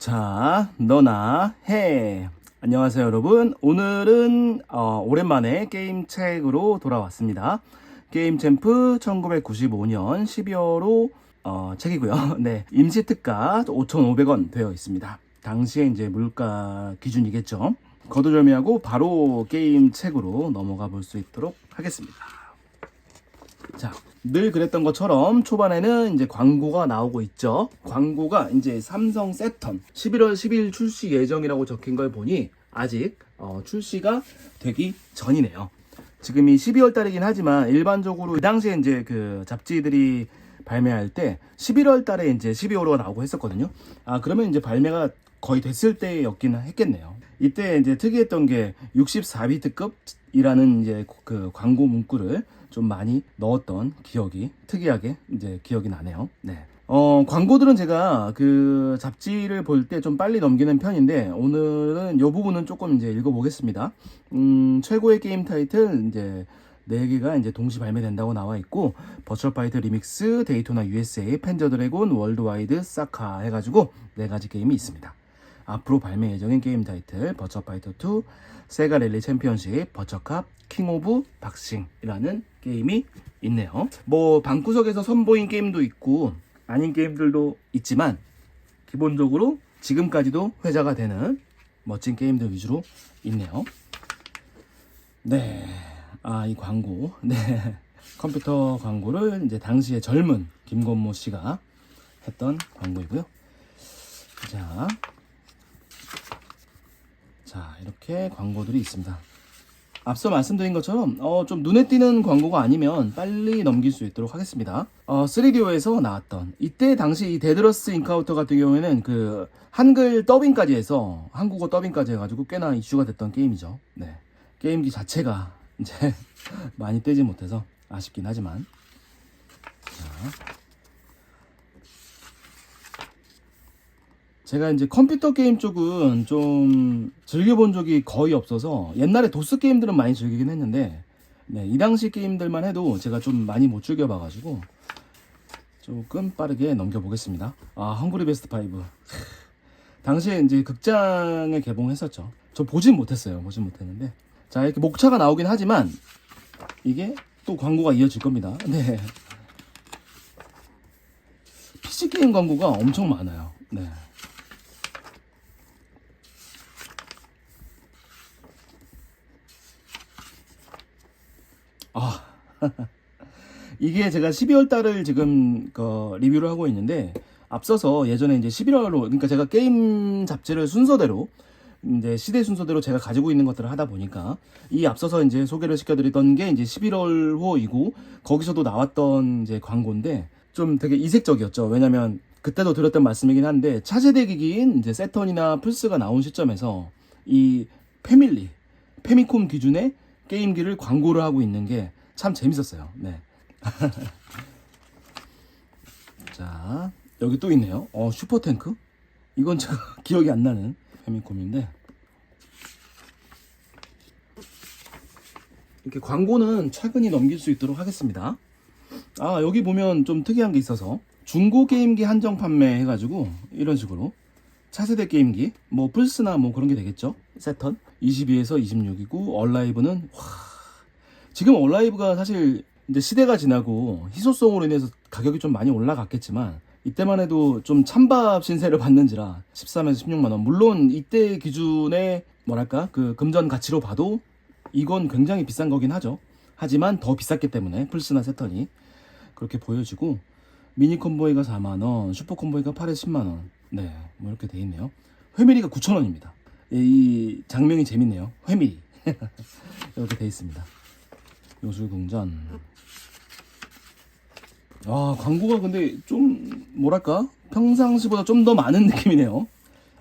자, 너나 해. 안녕하세요, 여러분. 오늘은 오랜만에 게임책으로 돌아왔습니다. 게임챔프 1995년 12월호 책이고요. 네, 임시특가 5,500원 되어 있습니다. 당시에 이제 물가 기준이겠죠. 거두절미하고 바로 게임책으로 넘어가 볼 수 있도록 하겠습니다. 자, 늘 그랬던 것처럼 초반에는 이제 광고가 나오고 있죠. 광고가 이제 삼성 세턴 11월 10일 출시 예정이라고 적힌 걸 보니 아직 출시가 되기 전이네요. 지금이 12월 달이긴 하지만 일반적으로 그 당시에 이제 그 잡지들이 발매할 때 11월 달에 이제 12월호가 나오고 했었거든요. 그러면 이제 발매가 거의 됐을 때였긴 했겠네요. 이때 이제 특이했던 게 64비트급이라는 이제 그 광고 문구를 좀 많이 넣었던 기억이 특이하게 이제 기억이 나네요. 네. 광고들은 제가 그 잡지를 볼 때 좀 빨리 넘기는 편인데 오늘은 이 부분은 조금 이제 읽어보겠습니다. 최고의 게임 타이틀 이제 4개가 이제 동시 발매된다고 나와 있고 버추얼 파이터 리믹스, 데이토나 USA, 펜저 드래곤, 월드와이드 사카 해가지고 4가지 게임이 있습니다. 앞으로 발매 예정인 게임 타이틀 버추얼 파이터 2, 세가 랠리 챔피언십, 버처캅, 킹 오브 박싱이라는 게임이 있네요. 뭐 방구석에서 선보인 게임도 있고 아닌 게임들도 있지만 기본적으로 지금까지도 회자가 되는 멋진 게임들 위주로 있네요. 네, 이 광고, 네, 컴퓨터 광고를 이제 당시에 젊은 김건모 씨가 했던 광고이고요. 자, 이렇게 광고들이 있습니다. 앞서 말씀드린 것처럼 좀 눈에 띄는 광고가 아니면 빨리 넘길 수 있도록 하겠습니다. 3DO에서 나왔던 이때 당시 이 데드러스 인카운터 같은 경우에는 그 한글 더빙까지 해서 한국어 더빙까지 해가지고 꽤나 이슈가 됐던 게임이죠. 네, 게임기 자체가 이제 많이 떼지 못해서 아쉽긴 하지만 자, 제가 이제 컴퓨터 게임 쪽은 좀 즐겨본 적이 거의 없어서 옛날에 도스 게임들은 많이 즐기긴 했는데 네, 이 당시 게임들만 해도 제가 좀 많이 못 즐겨봐가지고 조금 빠르게 넘겨보겠습니다. 헝그리 베스트 5 당시에 이제 극장에 개봉했었죠. 저 보진 못했어요. 보진 못했는데 자, 이렇게 목차가 나오긴 하지만 이게 또 광고가 이어질 겁니다. 네, PC 게임 광고가 엄청 많아요. 네. 이게 제가 12월 달을 지금 리뷰를 하고 있는데 앞서서 예전에 이제 11월로 그러니까 제가 게임 잡지를 순서대로 이제 시대 순서대로 제가 가지고 있는 것들을 하다 보니까 이 앞서서 이제 소개를 시켜드리던 게 이제 11월호이고 거기서도 나왔던 이제 광고인데 좀 되게 이색적이었죠. 왜냐면 그때도 드렸던 말씀이긴 한데 차세대 기기인 이제 세턴이나 플스가 나온 시점에서 이 페미콤 기준의 게임기를 광고를 하고 있는 게 참 재밌었어요. 네. 자, 여기 또 있네요. 슈퍼탱크? 이건 제가 기억이 안 나는 페미콤인데 이렇게 광고는 차근히 넘길 수 있도록 하겠습니다. 여기 보면 좀 특이한 게 있어서 중고 게임기 한정 판매 해가지고 이런 식으로 차세대 게임기 뭐 플스나 뭐 그런 게 되겠죠. 세턴 22에서 26이고 얼라이브는 지금 얼라이브가 사실 이제 시대가 지나고 희소성으로 인해서 가격이 좀 많이 올라갔겠지만 이때만 해도 좀 찬밥 신세를 받는지라 13에서 16만원. 물론 이때 기준의 뭐랄까 그 금전 가치로 봐도 이건 굉장히 비싼 거긴 하죠. 하지만 더 비쌌기 때문에 플스나 세턴이 그렇게 보여지고 미니 콤보이가 4만원, 슈퍼 콤보이가 8에 10만원. 네, 뭐 이렇게 돼 있네요. 회밀이가 9,000원입니다. 이 장면이 재밌네요. 회밀이 이렇게 돼 있습니다. 요술궁전. 광고가 근데 좀 뭐랄까 평상시보다 좀 더 많은 느낌이네요.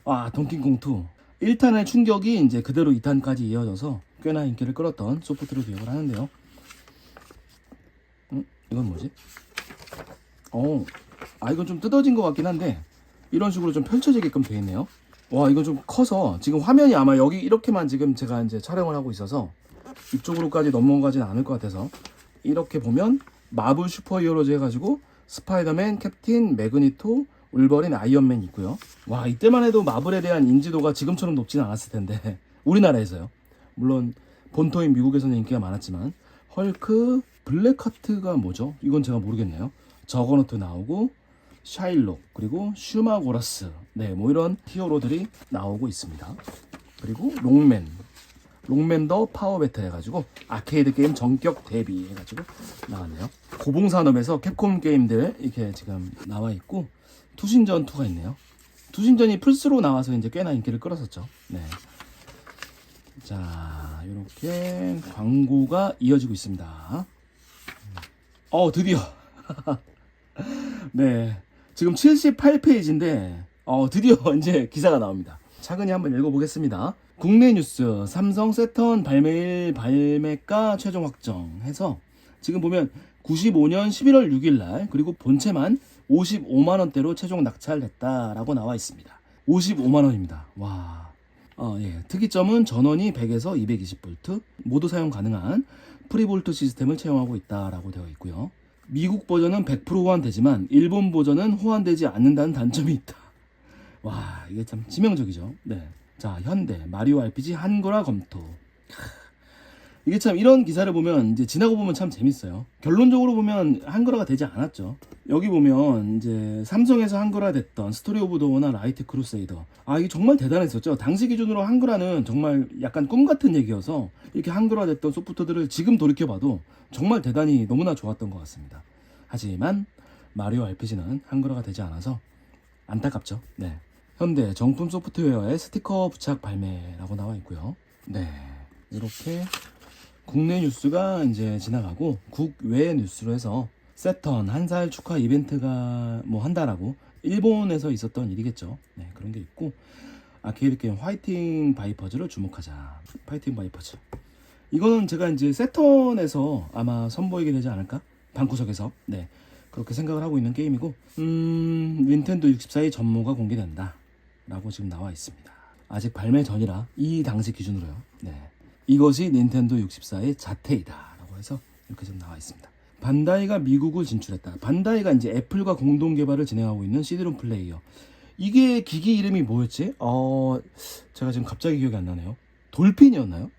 동킹콩2 1탄의 충격이 이제 그대로 2탄까지 이어져서 꽤나 인기를 끌었던 소프트로 기억을 하는데요. 이건 뭐지? 이건 좀 뜯어진 것 같긴 한데 이런 식으로 좀 펼쳐지게끔 되어 있네요. 이건 좀 커서 지금 화면이 아마 여기 이렇게만 지금 제가 이제 촬영을 하고 있어서 이쪽으로까지 넘어가진 않을 것 같아서 이렇게 보면 마블 슈퍼히어로즈 해가지고 스파이더맨, 캡틴, 매그니토, 울버린 아이언맨 있고요. 와, 이때만 해도 마블에 대한 인지도가 지금처럼 높지는 않았을 텐데 우리나라에서요. 물론 본토인 미국에서는 인기가 많았지만 헐크, 블랙하트가 뭐죠? 이건 제가 모르겠네요. 저거노트 나오고 샤일록, 그리고 슈마고라스, 네, 뭐 이런 히어로들이 나오고 있습니다. 그리고 롱맨 더 파워 배틀 해가지고 아케이드 게임 전격 데뷔 해가지고 나왔네요. 고봉산업에서 캡콤 게임들 이렇게 지금 나와 있고, 투신전 2가 있네요. 투신전이 플스로 나와서 이제 꽤나 인기를 끌었었죠. 네. 자, 이렇게 광고가 이어지고 있습니다. 드디어 네, 지금 78페이지인데 드디어 이제 기사가 나옵니다. 차근히 한번 읽어보겠습니다. 국내 뉴스, 삼성 세턴 발매일 발매가 최종 확정해서 지금 보면 95년 11월 6일 날, 그리고 본체만 55만원대로 최종 낙찰됐다라고 나와 있습니다. 55만원입니다. 와. 예. 특이점은 전원이 100에서 220V, 모두 사용 가능한 프리볼트 시스템을 채용하고 있다라고 되어 있고요. 미국 버전은 100% 호환되지만 일본 버전은 호환되지 않는다는 단점이 있다. 와, 이게 참 치명적이죠. 네. 자, 현대 마리오 RPG 한글화 검토. 이게 참 이런 기사를 보면 이제 지나고 보면 참 재밌어요. 결론적으로 보면 한글화가 되지 않았죠. 여기 보면 이제 삼성에서 한글화 됐던 스토리 오브 도어나 라이트 크루세이더, 이게 정말 대단했었죠. 당시 기준으로 한글화는 정말 약간 꿈 같은 얘기여서 이렇게 한글화 됐던 소프트들을 지금 돌이켜봐도 정말 대단히 너무나 좋았던 것 같습니다. 하지만 마리오 RPG는 한글화가 되지 않아서 안타깝죠. 네. 현대 정품 소프트웨어의 스티커 부착 발매라고 나와 있고요. 네. 이렇게 국내 뉴스가 이제 지나가고, 국외 뉴스로 해서 세턴 한 살 축하 이벤트가 뭐 한다라고, 일본에서 있었던 일이겠죠. 네, 그런 게 있고, 아케이드 게임 화이팅 바이퍼즈를 주목하자. 파이팅 바이퍼즈. 이거는 제가 이제 세턴에서 아마 선보이게 되지 않을까? 방구석에서. 네. 그렇게 생각을 하고 있는 게임이고, 닌텐도 64의 전모가 공개된다 라고 지금 나와 있습니다. 아직 발매 전이라 이 당시 기준으로요. 네. 이것이 닌텐도 64의 자태이다 라고 해서 이렇게 좀 나와 있습니다. 반다이가 미국을 진출했다. 반다이가 이제 애플과 공동 개발을 진행하고 있는 CD롬 플레이어. 이게 기기 이름이 뭐였지? 제가 지금 갑자기 기억이 안 나네요. 돌핀이었나요?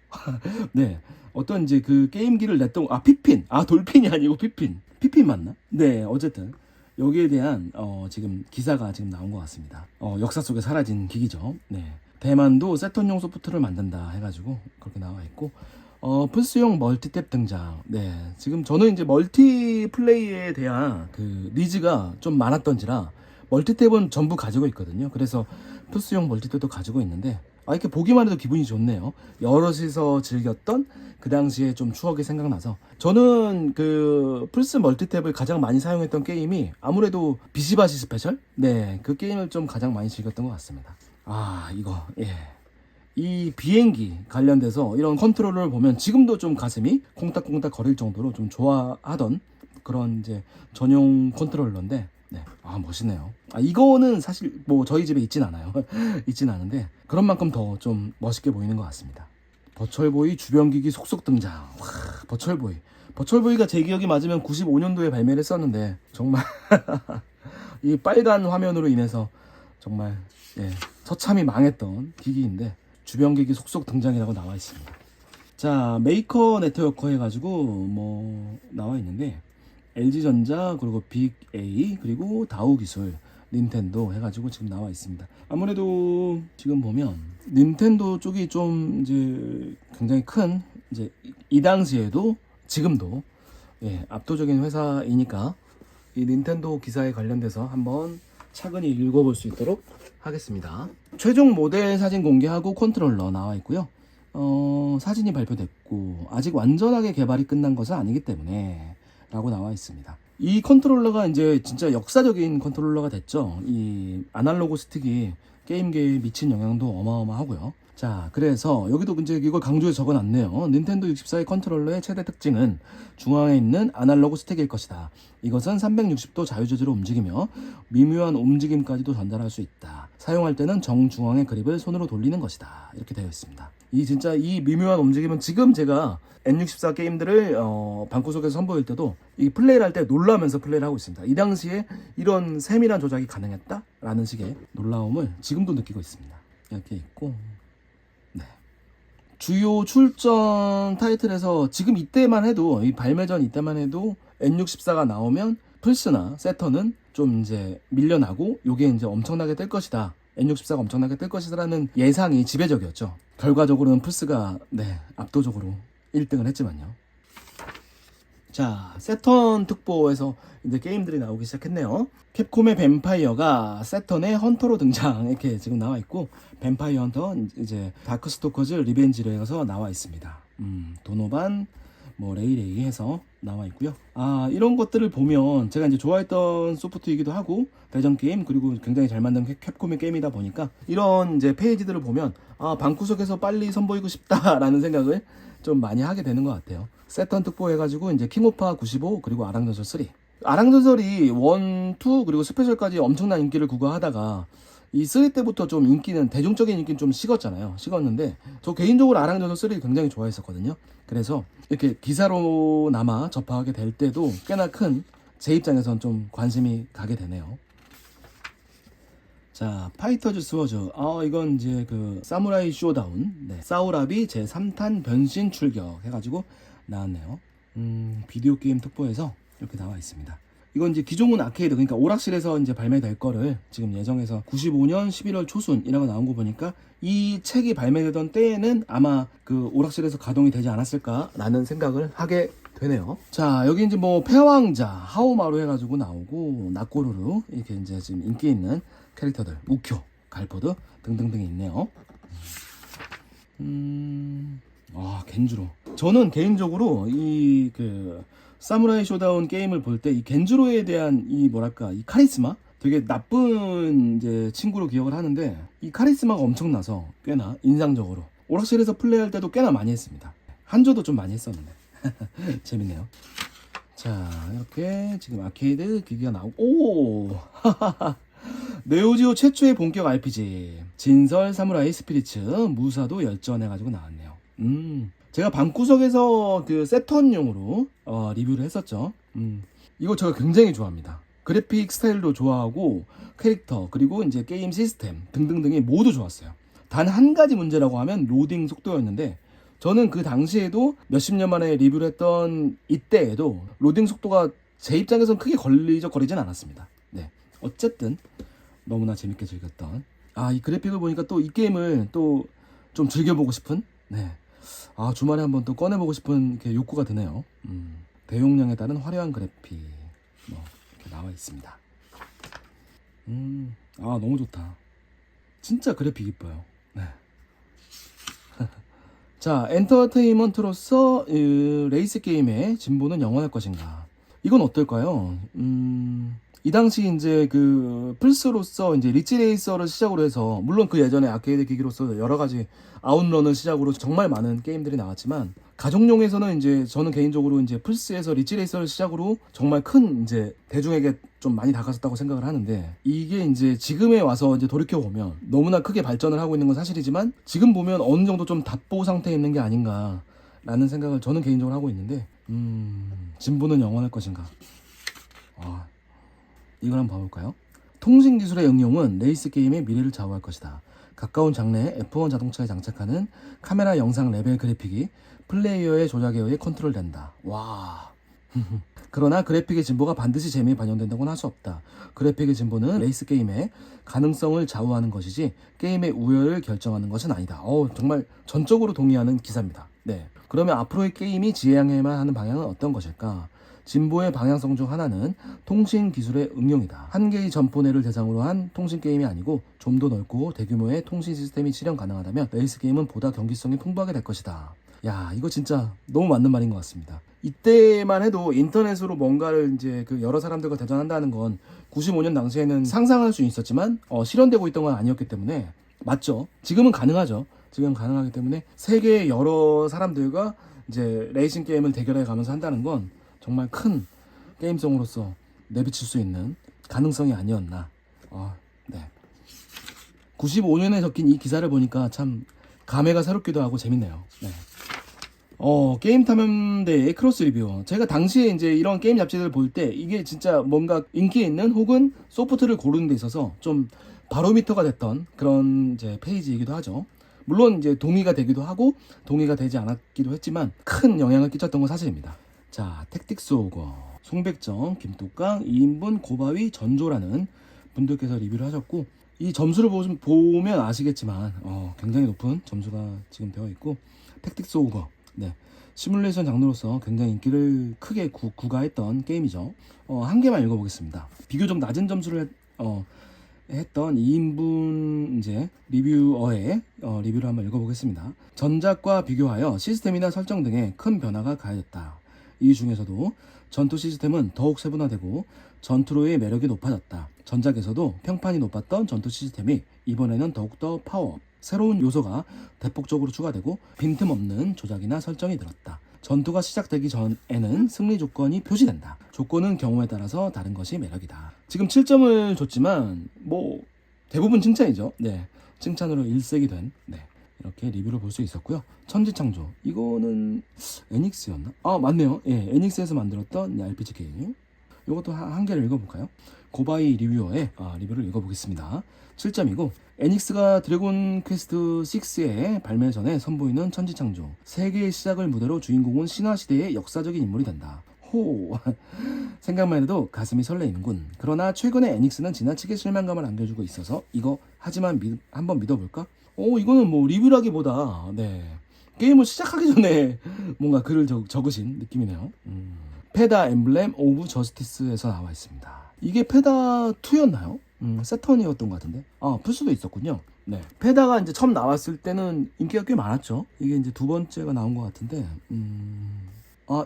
네. 어떤 이제 그 게임기를 냈던, 피핀. 돌핀이 아니고 피핀. 피핀 맞나? 네, 어쨌든 여기에 대한 지금 기사가 지금 나온 것 같습니다. 역사 속에 사라진 기기죠. 네. 대만도 세턴용 소프트를 만든다 해가지고 그렇게 나와 있고, 플스용 멀티탭 등장. 네, 지금 저는 이제 멀티플레이에 대한 그 니즈가 좀 많았던지라 멀티탭은 전부 가지고 있거든요. 그래서 플스용 멀티탭도 가지고 있는데, 이렇게 보기만 해도 기분이 좋네요. 여럿이서 즐겼던 그 당시에 좀 추억이 생각나서, 저는 그 플스 멀티탭을 가장 많이 사용했던 게임이 아무래도 비시바시 스페셜? 네, 그 게임을 좀 가장 많이 즐겼던 것 같습니다. 이거, 예. 이 비행기 관련돼서 이런 컨트롤을 보면 지금도 좀 가슴이 콩닥콩닥 거릴 정도로 좀 좋아하던 그런 이제 전용 컨트롤러인데, 네. 멋있네요. 이거는 사실 뭐 저희 집에 있진 않아요. 있진 않은데 그런 만큼 더 좀 멋있게 보이는 것 같습니다. 버추얼보이 주변기기 속속 등장. 와, 버추얼보이가 제 기억이 맞으면 95년도에 발매를 했었는데, 정말 이 빨간 화면으로 인해서 정말, 예, 처참히 망했던 기기인데 주변기기 속속 등장이라고 나와 있습니다. 자, 메이커 네트워크 해가지고 뭐 나와 있는데, LG전자, 그리고 빅A, 그리고 다우기술, 닌텐도 해가지고 지금 나와 있습니다. 아무래도 지금 보면 닌텐도 쪽이 좀 이제 굉장히 큰, 이제 이 당시에도 지금도, 예, 압도적인 회사이니까 이 닌텐도 기사에 관련돼서 한번 차근히 읽어볼 수 있도록 하겠습니다. 최종 모델 사진 공개하고 컨트롤러 나와 있고요. 사진이 발표됐고 아직 완전하게 개발이 끝난 것은 아니기 때문에 라고 나와 있습니다. 이 컨트롤러가 이제 진짜 역사적인 컨트롤러가 됐죠. 이 아날로그 스틱이 게임계에 미친 영향도 어마어마하고요. 자, 그래서 여기도 이제 이걸 강조해서 적어놨네요. 닌텐도 64의 컨트롤러의 최대 특징은 중앙에 있는 아날로그 스틱일 것이다. 이것은 360도 자유조절로 움직이며 미묘한 움직임까지도 전달할 수 있다. 사용할 때는 정중앙의 그립을 손으로 돌리는 것이다. 이렇게 되어 있습니다. 이 진짜 이 미묘한 움직임은 지금 제가 N64 게임들을 방구석에서 선보일 때도 이 플레이를 할 때 놀라면서 플레이를 하고 있습니다. 이 당시에 이런 세밀한 조작이 가능했다라는 식의 놀라움을 지금도 느끼고 있습니다. 이렇게 있고, 네. 주요 출전 타이틀에서 지금 이때만 해도, 이 발매 전 이때만 해도 N64가 나오면 플스나 세턴은 좀 이제 밀려나고 요게 이제 엄청나게 뜰 것이다. N64가 엄청나게 뜰 것이라는 예상이 지배적이었죠. 결과적으로는 플스가 압도적으로 1등을 했지만요. 자, 세턴 특보에서 이제 게임들이 나오기 시작했네요. 캡콤의 뱀파이어가 세턴의 헌터로 등장, 이렇게 지금 나와 있고, 뱀파이어 헌터 이제 다크스토커즈 리벤지로 해서 나와 있습니다. 도노반 뭐 레이레이 해서 나와 있고요. 아, 이런 것들을 보면 제가 이제 좋아했던 소프트이기도 하고 대전 게임, 그리고 굉장히 잘 만든 캡콤의 게임이다 보니까 이런 이제 페이지들을 보면 아, 방구석에서 빨리 선보이고 싶다라는 생각을 좀 많이 하게 되는 것 같아요. 세턴 특보 해가지고 이제 킹오파 95, 그리고 아랑전설 3. 아랑전설이 1, 2 그리고 스페셜까지 엄청난 인기를 구가하다가 이 3 때부터 좀 인기는, 대중적인 인기는 좀 식었잖아요. 식었는데 저 개인적으로 아랑전설 3 굉장히 좋아했었거든요. 그래서 이렇게 기사로나마 접하게 될 때도 꽤나 큰, 제 입장에선 좀 관심이 가게 되네요. 자, 파이터즈 스워즈. 이건 이제 그 사무라이 쇼다운, 사우라비 제3탄 변신 출격 해가지고 나왔네요. 비디오 게임 특보에서 이렇게 나와 있습니다. 이건 이제 기존은 아케이드, 그러니까 오락실에서 이제 발매될 거를 지금 예정해서 95년 11월 초순이라고 나온 거 보니까 이 책이 발매되던 때에는 아마 그 오락실에서 가동이 되지 않았을까라는 생각을 하게 되네요. 자, 여기 이제 뭐 패왕자, 하오마루 해가지고 나오고, 나꼬루루, 이렇게 이제 지금 인기 있는 캐릭터들, 우쿄, 갈포드 등등등이 있네요. 겐주로. 저는 개인적으로 이 사무라이 쇼다운 게임을 볼 때 이 겐주로에 대한 이 뭐랄까, 이 카리스마? 되게 나쁜 이제 친구로 기억을 하는데, 이 카리스마가 엄청나서 꽤나 인상적으로 오락실에서 플레이할 때도 꽤나 많이 했습니다. 한조도 좀 많이 했었는데 재밌네요. 자, 이렇게 지금 아케이드 기기가 나오고, 오 네오지오 최초의 본격 RPG 진설 사무라이 스피리츠 무사도 열전 해가지고 나왔네요. 제가 방구석에서 그 세턴용으로 리뷰를 했었죠. 이거 제가 굉장히 좋아합니다. 그래픽 스타일도 좋아하고 캐릭터, 그리고 이제 게임 시스템 등등등이 모두 좋았어요. 단 한 가지 문제라고 하면 로딩 속도였는데, 저는 그 당시에도 몇십 년 만에 리뷰를 했던 이때에도 로딩 속도가 제 입장에선 크게 걸리적거리진 않았습니다. 네, 어쨌든 너무나 재밌게 즐겼던, 이 그래픽을 보니까 또 이 게임을 또 좀 즐겨보고 싶은, 주말에 한번 또 꺼내보고 싶은 이렇게 욕구가 드네요. 대용량에 따른 화려한 그래픽 이렇게 나와 있습니다. 너무 좋다. 진짜 그래픽 이뻐요. 네. 자, 엔터테인먼트로서 레이스 게임의 진보는 영원할 것인가? 이건 어떨까요? 이 당시 이제 그 플스로서 이제 리치 레이서를 시작으로 해서, 물론 그 예전에 아케이드 기기로서 여러 가지 아웃런을 시작으로 정말 많은 게임들이 나왔지만, 가정용에서는 이제 저는 개인적으로 이제 플스에서 리치 레이서를 시작으로 정말 큰 이제 대중에게 좀 많이 다가섰다고 생각을 하는데, 이게 이제 지금에 와서 이제 돌이켜 보면 너무나 크게 발전을 하고 있는 건 사실이지만, 지금 보면 어느 정도 좀 답보 상태에 있는 게 아닌가라는 생각을 저는 개인적으로 하고 있는데, 진보는 영원할 것인가? 이걸 한번 봐볼까요? 통신기술의 응용은 레이스 게임의 미래를 좌우할 것이다. 가까운 장래에 F1 자동차에 장착하는 카메라 영상 레벨 그래픽이 플레이어의 조작에 의해 컨트롤된다. 와. 그러나 그래픽의 진보가 반드시 재미에 반영된다고는 할 수 없다. 그래픽의 진보는 레이스 게임의 가능성을 좌우하는 것이지 게임의 우열을 결정하는 것은 아니다. 정말 전적으로 동의하는 기사입니다. 네. 그러면 앞으로의 게임이 지향해야만 하는 방향은 어떤 것일까? 진보의 방향성 중 하나는 통신 기술의 응용이다. 한 개의 점포내를 대상으로 한 통신 게임이 아니고 좀 더 넓고 대규모의 통신 시스템이 실현 가능하다면 레이스 게임은 보다 경기성이 풍부하게 될 것이다. 야, 이거 진짜 너무 맞는 말인 것 같습니다. 이때만 해도 인터넷으로 뭔가를 이제 그 여러 사람들과 대전한다는 건 95년 당시에는 상상할 수 있었지만 실현되고 있던 건 아니었기 때문에, 맞죠? 지금은 가능하죠. 지금 가능하기 때문에 세계의 여러 사람들과 이제 레이싱 게임을 대결해 가면서 한다는 건 정말 큰 게임성으로서 내비칠 수 있는 가능성이 아니었나. 네. 95년에 적힌 이 기사를 보니까 참 감회가 새롭기도 하고 재밌네요. 네. 게임 탐험대의 크로스 리뷰. 제가 당시에 이제 이런 게임 잡지들을 볼 때 이게 진짜 뭔가 인기 있는 혹은 소프트를 고르는 데 있어서 좀 바로미터가 됐던 그런 이제 페이지이기도 하죠. 물론 이제 동의가 되기도 하고 동의가 되지 않았기도 했지만 큰 영향을 끼쳤던 건 사실입니다. 자, 택틱스 오거, 송백정, 김똑강, 2인분 고바위 전조라는 분들께서 리뷰를 하셨고, 이 점수를 보면 아시겠지만 굉장히 높은 점수가 지금 되어 있고, 택틱스 오거, 네, 시뮬레이션 장르로서 굉장히 인기를 크게 구가했던 게임이죠. 한 개만 읽어보겠습니다. 비교적 낮은 점수를 했던 2인분 이제 리뷰어의 리뷰를 한번 읽어보겠습니다. 전작과 비교하여 시스템이나 설정 등에 큰 변화가 가해졌다. 이 중에서도 전투 시스템은 더욱 세분화되고 전투로의 매력이 높아졌다. 전작에서도 평판이 높았던 전투 시스템이 이번에는 더욱더 파워업, 새로운 요소가 대폭적으로 추가되고 빈틈없는 조작이나 설정이 들었다. 전투가 시작되기 전에는 승리 조건이 표시된다. 조건은 경우에 따라서 다른 것이 매력이다. 지금 7점을 줬지만 뭐 대부분 칭찬이죠. 네, 칭찬으로 일색이 된 이렇게 리뷰를 볼 수 있었고요. 천지창조, 이거는 애닉스였나? 아, 맞네요. 예, 애닉스에서 만들었던 RPG 게임. 이것도 한 개를 읽어볼까요? 고바이 리뷰어의 리뷰를 읽어보겠습니다. 7점이고, 애닉스가 드래곤 퀘스트 6의 발매 전에 선보이는 천지창조, 세계의 시작을 무대로 주인공은 신화시대의 역사적인 인물이 된다. 호, 생각만 해도 가슴이 설레이는군. 그러나 최근에 애닉스는 지나치게 실망감을 안겨주고 있어서 이거 하지만 한번 믿어볼까? 이거는 뭐 리뷰라기보다 게임을 시작하기 전에 뭔가 글을 적으신 느낌이네요. 페다 엠블렘 오브 저스티스에서 나와 있습니다. 이게 페다 2였나요? 세턴이었던 것 같은데. 플스도 있었군요. 네. 페다가 이제 처음 나왔을 때는 인기가 꽤 많았죠. 이게 이제 두 번째가 나온 것 같은데,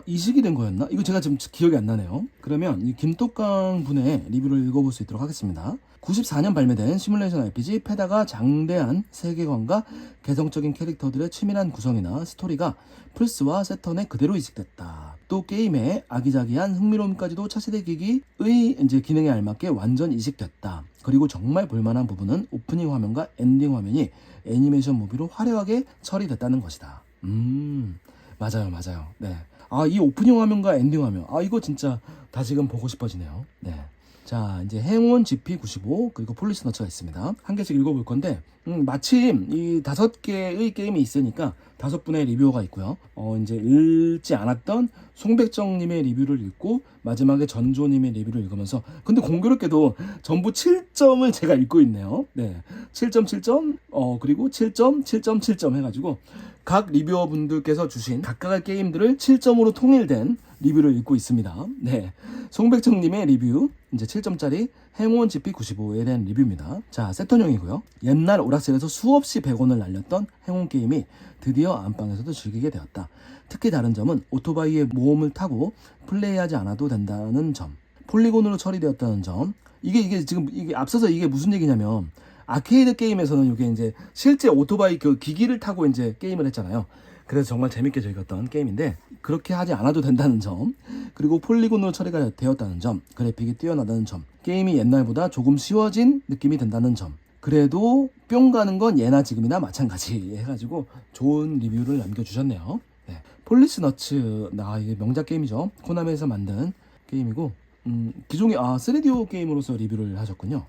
이식이 된 거였나? 이거 제가 지금 기억이 안 나네요. 그러면 이 김똑강 분의 리뷰를 읽어볼 수 있도록 하겠습니다. 94년 발매된 시뮬레이션 RPG 페다가 장대한 세계관과 개성적인 캐릭터들의 치밀한 구성이나 스토리가 플스와 세턴에 그대로 이식됐다. 또 게임의 아기자기한 흥미로움까지도 차세대 기기의 이제 기능에 알맞게 완전 이식됐다. 그리고 정말 볼만한 부분은 오프닝 화면과 엔딩 화면이 애니메이션 무비로 화려하게 처리됐다는 것이다. 맞아요. 네. 이 오프닝 화면과 엔딩 화면. 이거 진짜 다시금 보고 싶어지네요. 네. 자, 이제 행운 GP95 그리고 폴리스 너츠가 있습니다. 한 개씩 읽어볼 건데, 마침 이 5개의 게임이 있으니까 5분의 리뷰어가 있고요. 이제 읽지 않았던 송백정님의 리뷰를 읽고 마지막에 전조님의 리뷰를 읽으면서, 근데 공교롭게도 전부 7점을 제가 읽고 있네요. 네, 7점 7점 그리고 7점 7점 7점 해가지고 각 리뷰어 분들께서 주신 각각의 게임들을 7점으로 통일된 리뷰를 읽고 있습니다. 네, 송백정님의 리뷰 이제 7점짜리 행운 GP95에 대한 리뷰입니다. 자, 세턴형이고요. 옛날 오락실에서 수없이 100원을 날렸던 행운 게임이 드디어 안방에서도 즐기게 되었다. 특히 다른 점은 오토바이의 모험을 타고 플레이하지 않아도 된다는 점, 폴리곤으로 처리되었다는 점. 이게 지금 이게 앞서서 이게 무슨 얘기냐면, 아케이드 게임에서는 이게 이제 실제 오토바이 그 기기를 타고 이제 게임을 했잖아요. 그래서 정말 재밌게 즐겼던 게임인데, 그렇게 하지 않아도 된다는 점, 그리고 폴리곤으로 처리가 되었다는 점, 그래픽이 뛰어나다는 점, 게임이 옛날보다 조금 쉬워진 느낌이 든다는 점, 그래도 뿅 가는 건 예나 지금이나 마찬가지 해가지고 좋은 리뷰를 남겨주셨네요. 네. 폴리스 너츠, 이게 명작 게임이죠. 코나미에서 만든 게임이고, 기존의 3DO 게임으로서 리뷰를 하셨군요.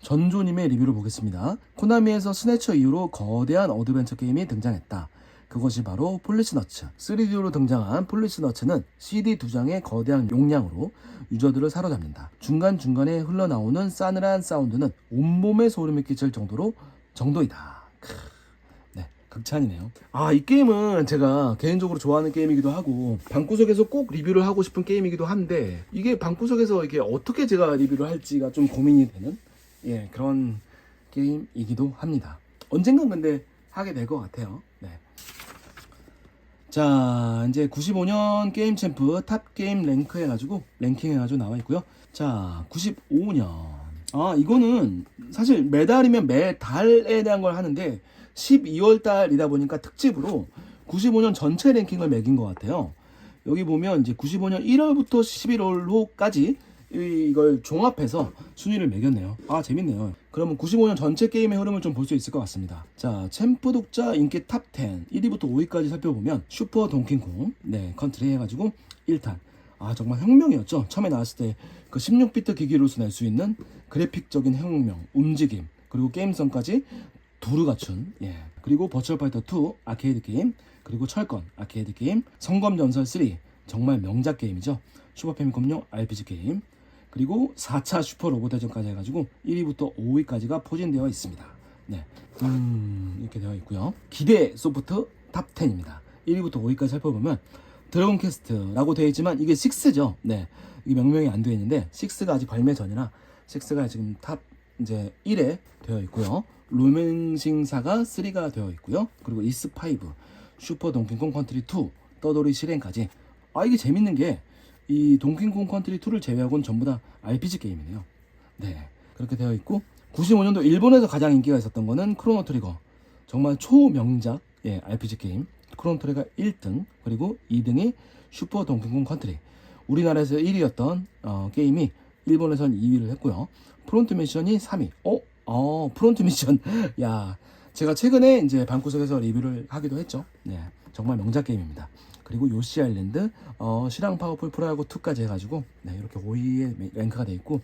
전조님의 리뷰를 보겠습니다. 코나미에서 스네처 이후로 거대한 어드벤처 게임이 등장했다. 그것이 바로 폴리스너츠. 3D로 등장한 폴리스너츠는 CD 2장의 거대한 용량으로 유저들을 사로잡는다. 중간중간에 흘러나오는 싸늘한 사운드는 온몸에 소름이 끼칠 정도이다. 네, 극찬이네요. 이 게임은 제가 개인적으로 좋아하는 게임이기도 하고, 방구석에서 꼭 리뷰를 하고 싶은 게임이기도 한데, 이게 방구석에서 이게 어떻게 제가 리뷰를 할지가 좀 고민이 되는 그런 게임이기도 합니다. 언젠간 근데 하게 될 것 같아요. 네. 자, 이제 95년 게임 챔프 탑 게임 랭킹 해가지고 나와 있고요. 자, 95년. 이거는 사실 매달이면 매달에 대한 걸 하는데 12월 달이다 보니까 특집으로 95년 전체 랭킹을 매긴 것 같아요. 여기 보면 이제 95년 1월부터 11월호까지 이걸 종합해서 순위를 매겼네요. 아, 재밌네요. 그러면 95년 전체 게임의 흐름을 좀 볼 수 있을 것 같습니다. 자, 챔프 독자 인기 탑 10 1위부터 5위까지 살펴보면 슈퍼 동킹콩 컨트리 해가지고 1탄. 아, 정말 혁명이었죠. 처음에 나왔을 때 그 16비트 기기로서 낼 수 있는 그래픽적인 혁명, 움직임, 그리고 게임성까지 두루 갖춘. 그리고 버추얼 파이터 2 아케이드 게임, 그리고 철권 아케이드 게임, 성검전설 3 정말 명작 게임이죠. 슈퍼 패미컴용 RPG 게임, 그리고 4차 슈퍼 로봇 대전까지 해가지고 1위부터 5위까지가 포진되어 있습니다. 이렇게 되어 있고요. 기대 소프트 탑 10입니다. 1위부터 5위까지 살펴보면 드래곤 퀘스트라고 되어 있지만 이게 6죠. 이게 명명이 안 되어 있는데 6가 아직 발매 전이라 6가 지금 탑 이제 1에 되어 있고요. 로맨싱사가 3가 되어 있고요. 그리고 이스5, 슈퍼 동킹콩 컨트리 2, 떠돌이 실행까지. 아, 이게 재밌는 게 이 동킹콩 컨트리 2를 제외하고는 전부 다 RPG 게임이네요. 그렇게 되어 있고 95년도 일본에서 가장 인기가 있었던 거는 크로노 트리거. 정말 초명작 RPG 게임. 크로노 트리거 1등, 그리고 2등이 슈퍼 동킹콩 컨트리. 우리나라에서 1위였던 게임이 일본에서는 2위를 했고요. 프론트 미션이 3위. 프론트 미션. 야, 제가 최근에 이제 방구석에서 리뷰를 하기도 했죠. 정말 명작 게임입니다. 그리고 요시 아일랜드, 시랑 파워풀 프로야구 2까지 해가지고 이렇게 5위에 랭크가 되어 있고,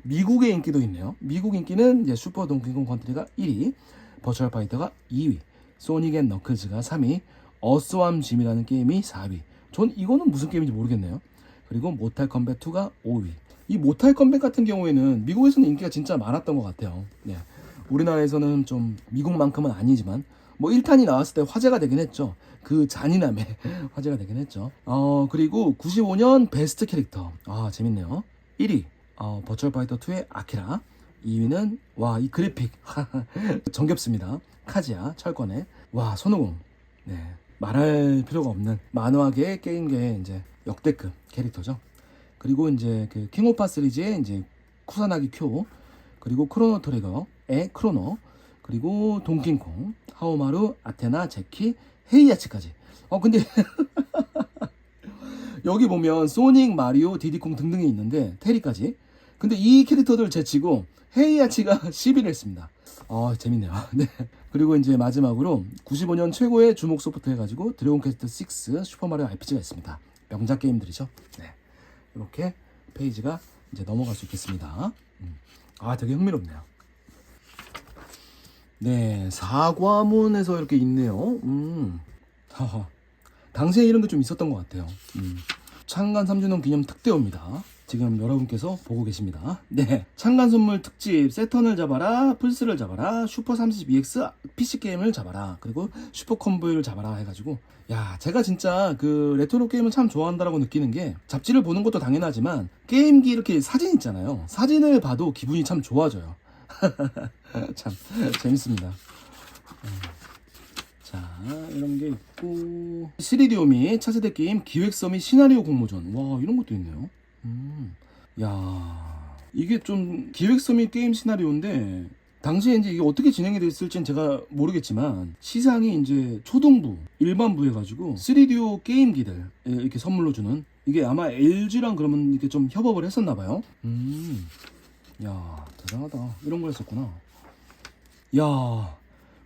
미국의 인기도 있네요. 미국 인기는 이제 슈퍼 동킹콩 컨트리가 1위, 버추얼 파이터가 2위, 소닉 앤 너클즈가 3위, 어스왑 짐이라는 게임이 4위. 전 이거는 무슨 게임인지 모르겠네요. 그리고 모탈 컴뱃 2가 5위. 이 모탈 컴뱃 같은 경우에는 미국에서는 인기가 진짜 많았던 것 같아요. 우리나라에서는 좀 미국만큼은 아니지만 뭐 1탄이 나왔을 때 화제가 되긴 했죠. 그 잔인함에 화제가 되긴 했죠. 그리고 95년 베스트 캐릭터. 아, 재밌네요. 1위 버추얼 파이터 2의 아키라. 2위는 와, 이 그래픽 정겹습니다. 카지야 철권의 와, 손오공. 말할 필요가 없는 만화계 게임계의 이제 역대급 캐릭터죠. 그리고 이제 그 킹오파 시리즈의 이제 쿠사나기 쿄, 그리고 크로노 트리거의 크로노, 그리고 동킹콩, 하오마루, 아테나, 제키, 헤이야치까지. 근데 여기 보면 소닉, 마리오, 디디콩 등등이 있는데 테리까지. 근데 이 캐릭터들 제치고 헤이야치가 10위를 했습니다. 재밌네요. 그리고 이제 마지막으로 95년 최고의 주목 소프트 해가지고 드래곤 퀘스트 6 슈퍼마리오 RPG가 있습니다. 명작 게임들이죠. 이렇게 페이지가 이제 넘어갈 수 있겠습니다. 되게 흥미롭네요. 사과문에서 이렇게 있네요. 당시에 이런 게 좀 있었던 것 같아요. 창간 3주년 기념 특대호입니다. 지금 여러분께서 보고 계십니다. 창간 선물 특집, 세턴을 잡아라, 플스를 잡아라, 슈퍼 32X PC게임을 잡아라, 그리고 슈퍼 컴보이를 잡아라 해가지고, 야, 제가 진짜 그 레트로 게임을 참 좋아한다라고 느끼는 게, 잡지를 보는 것도 당연하지만 게임기 이렇게 사진 있잖아요. 사진을 봐도 기분이 참 좋아져요. 참 재밌습니다. 자, 이런 게 있고, 시리디오미 차세대 게임 기획서 및 시나리오 공모전. 와, 이런 것도 있네요. 야, 이게 좀 기획서 및 게임 시나리오인데 당시에 이제 이게 어떻게 진행이 됐을지는 제가 모르겠지만 시상이 이제 초등부, 일반부 해가지고 3DO 게임기들 이렇게 선물로 주는, 이게 아마 LG랑 그러면 이렇게 좀 협업을 했었나봐요. 야, 대단하다. 이런 걸 했었구나. 야,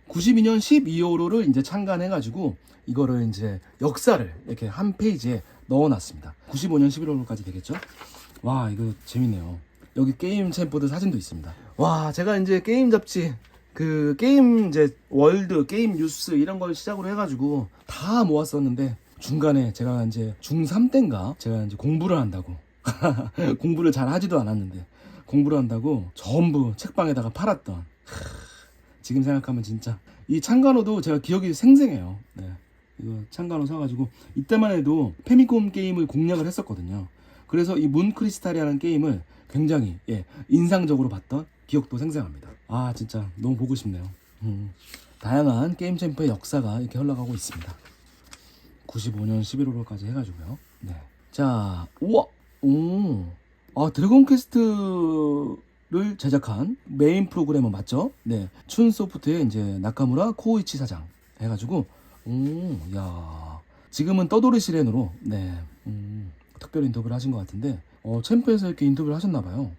92년 12월호를 이제 창간해가지고 이거를 이제 역사를 이렇게 한 페이지에 넣어놨습니다. 95년 11월호까지 되겠죠? 와, 이거 재밌네요. 여기 게임 챔프들 사진도 있습니다. 와, 제가 이제 게임 잡지, 그 게임 이제 월드, 게임 뉴스 이런 걸 시작으로 해가지고 다 모았었는데 중간에 제가 이제 중3 때인가 제가 이제 공부를 한다고 공부를 잘 하지도 않았는데 공부를 한다고 전부 책방에다가 팔았던, 지금 생각하면 진짜 이 창간호도 제가 기억이 생생해요. 이거 창간호 사가지고 이때만 해도 페미콤 게임을 공략을 했었거든요. 그래서 이 문크리스탈이라는 게임을 굉장히 인상적으로 봤던 기억도 생생합니다. 아, 진짜 너무 보고 싶네요. 다양한 게임 챔프의 역사가 이렇게 흘러가고 있습니다. 95년 11월까지 해가지고요. 자, 우와, 드래곤 퀘스트를 제작한 메인 프로그래머 맞죠? 춘소프트의 이제 나카무라 코우이치 사장 해가지고, 야, 지금은 떠돌이 실현으로 특별 인터뷰를 하신 것 같은데, 챔프에서 이렇게 인터뷰를 하셨나봐요.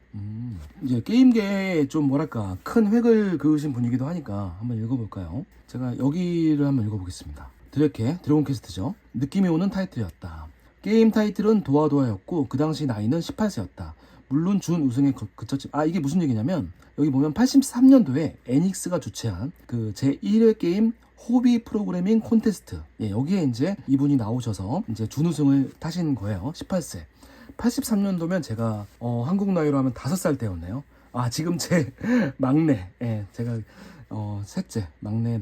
이제 게임계에 좀 뭐랄까 큰 획을 그으신 분이기도 하니까 한번 읽어볼까요? 제가 여기를 한번 읽어보겠습니다. 드래곤 퀘스트죠. 느낌이 오는 타이틀이었다. 게임 타이틀은 도와도와였고 그 당시 나이는 18세였다. 물론 준 우승에 그쳤지만 이게 무슨 얘기냐면 여기 보면 83년도에 애닉스가 주최한 그 제1회 게임 호비 프로그래밍 콘테스트, 여기에 이제 이분이 나오셔서 이제 준우승을 타신 거예요. 18세. 83년도면 제가 한국 나이로 하면 5살 때였네요. 지금 제 막내, 제가 셋째 막내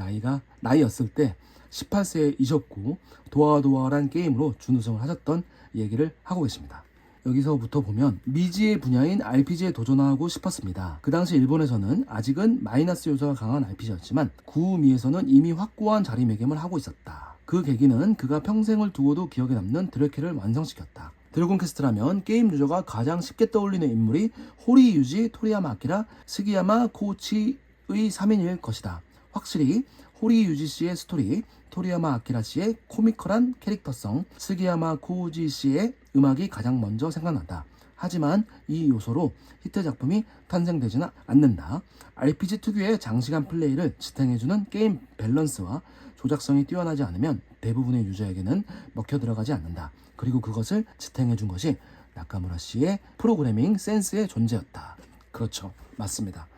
나이였을 때 18세이셨고 도와도와란 게임으로 준우승을 하셨던 얘기를 하고 계십니다. 여기서부터 보면 미지의 분야인 RPG에 도전하고 싶었습니다. 그 당시 일본에서는 아직은 마이너스 요소가 강한 RPG였지만 구미에서는 이미 확고한 자리매김을 하고 있었다. 그 계기는 그가 평생을 두고도 기억에 남는 드래케를 완성시켰다. 드래곤 퀘스트라면 게임 유저가 가장 쉽게 떠올리는 인물이 호리 유지, 토리야마 아키라, 스기야마 코우치의 3인일 것이다. 확실히 호리 유지 씨의 스토리, 토리야마 아키라 씨의 코미컬한 캐릭터성, 스기야마 코우지 씨의 음악이 가장 먼저 생각난다. 하지만 이 요소로 히트 작품이 탄생되지는 않는다. RPG 특유의 장시간 플레이를 지탱해주는 게임 밸런스와 조작성이 뛰어나지 않으면 대부분의 유저에게는 먹혀 들어가지 않는다. 그리고 그것을 지탱해준 것이 나카무라 씨의 프로그래밍 센스의 존재였다. 그렇죠. 맞습니다.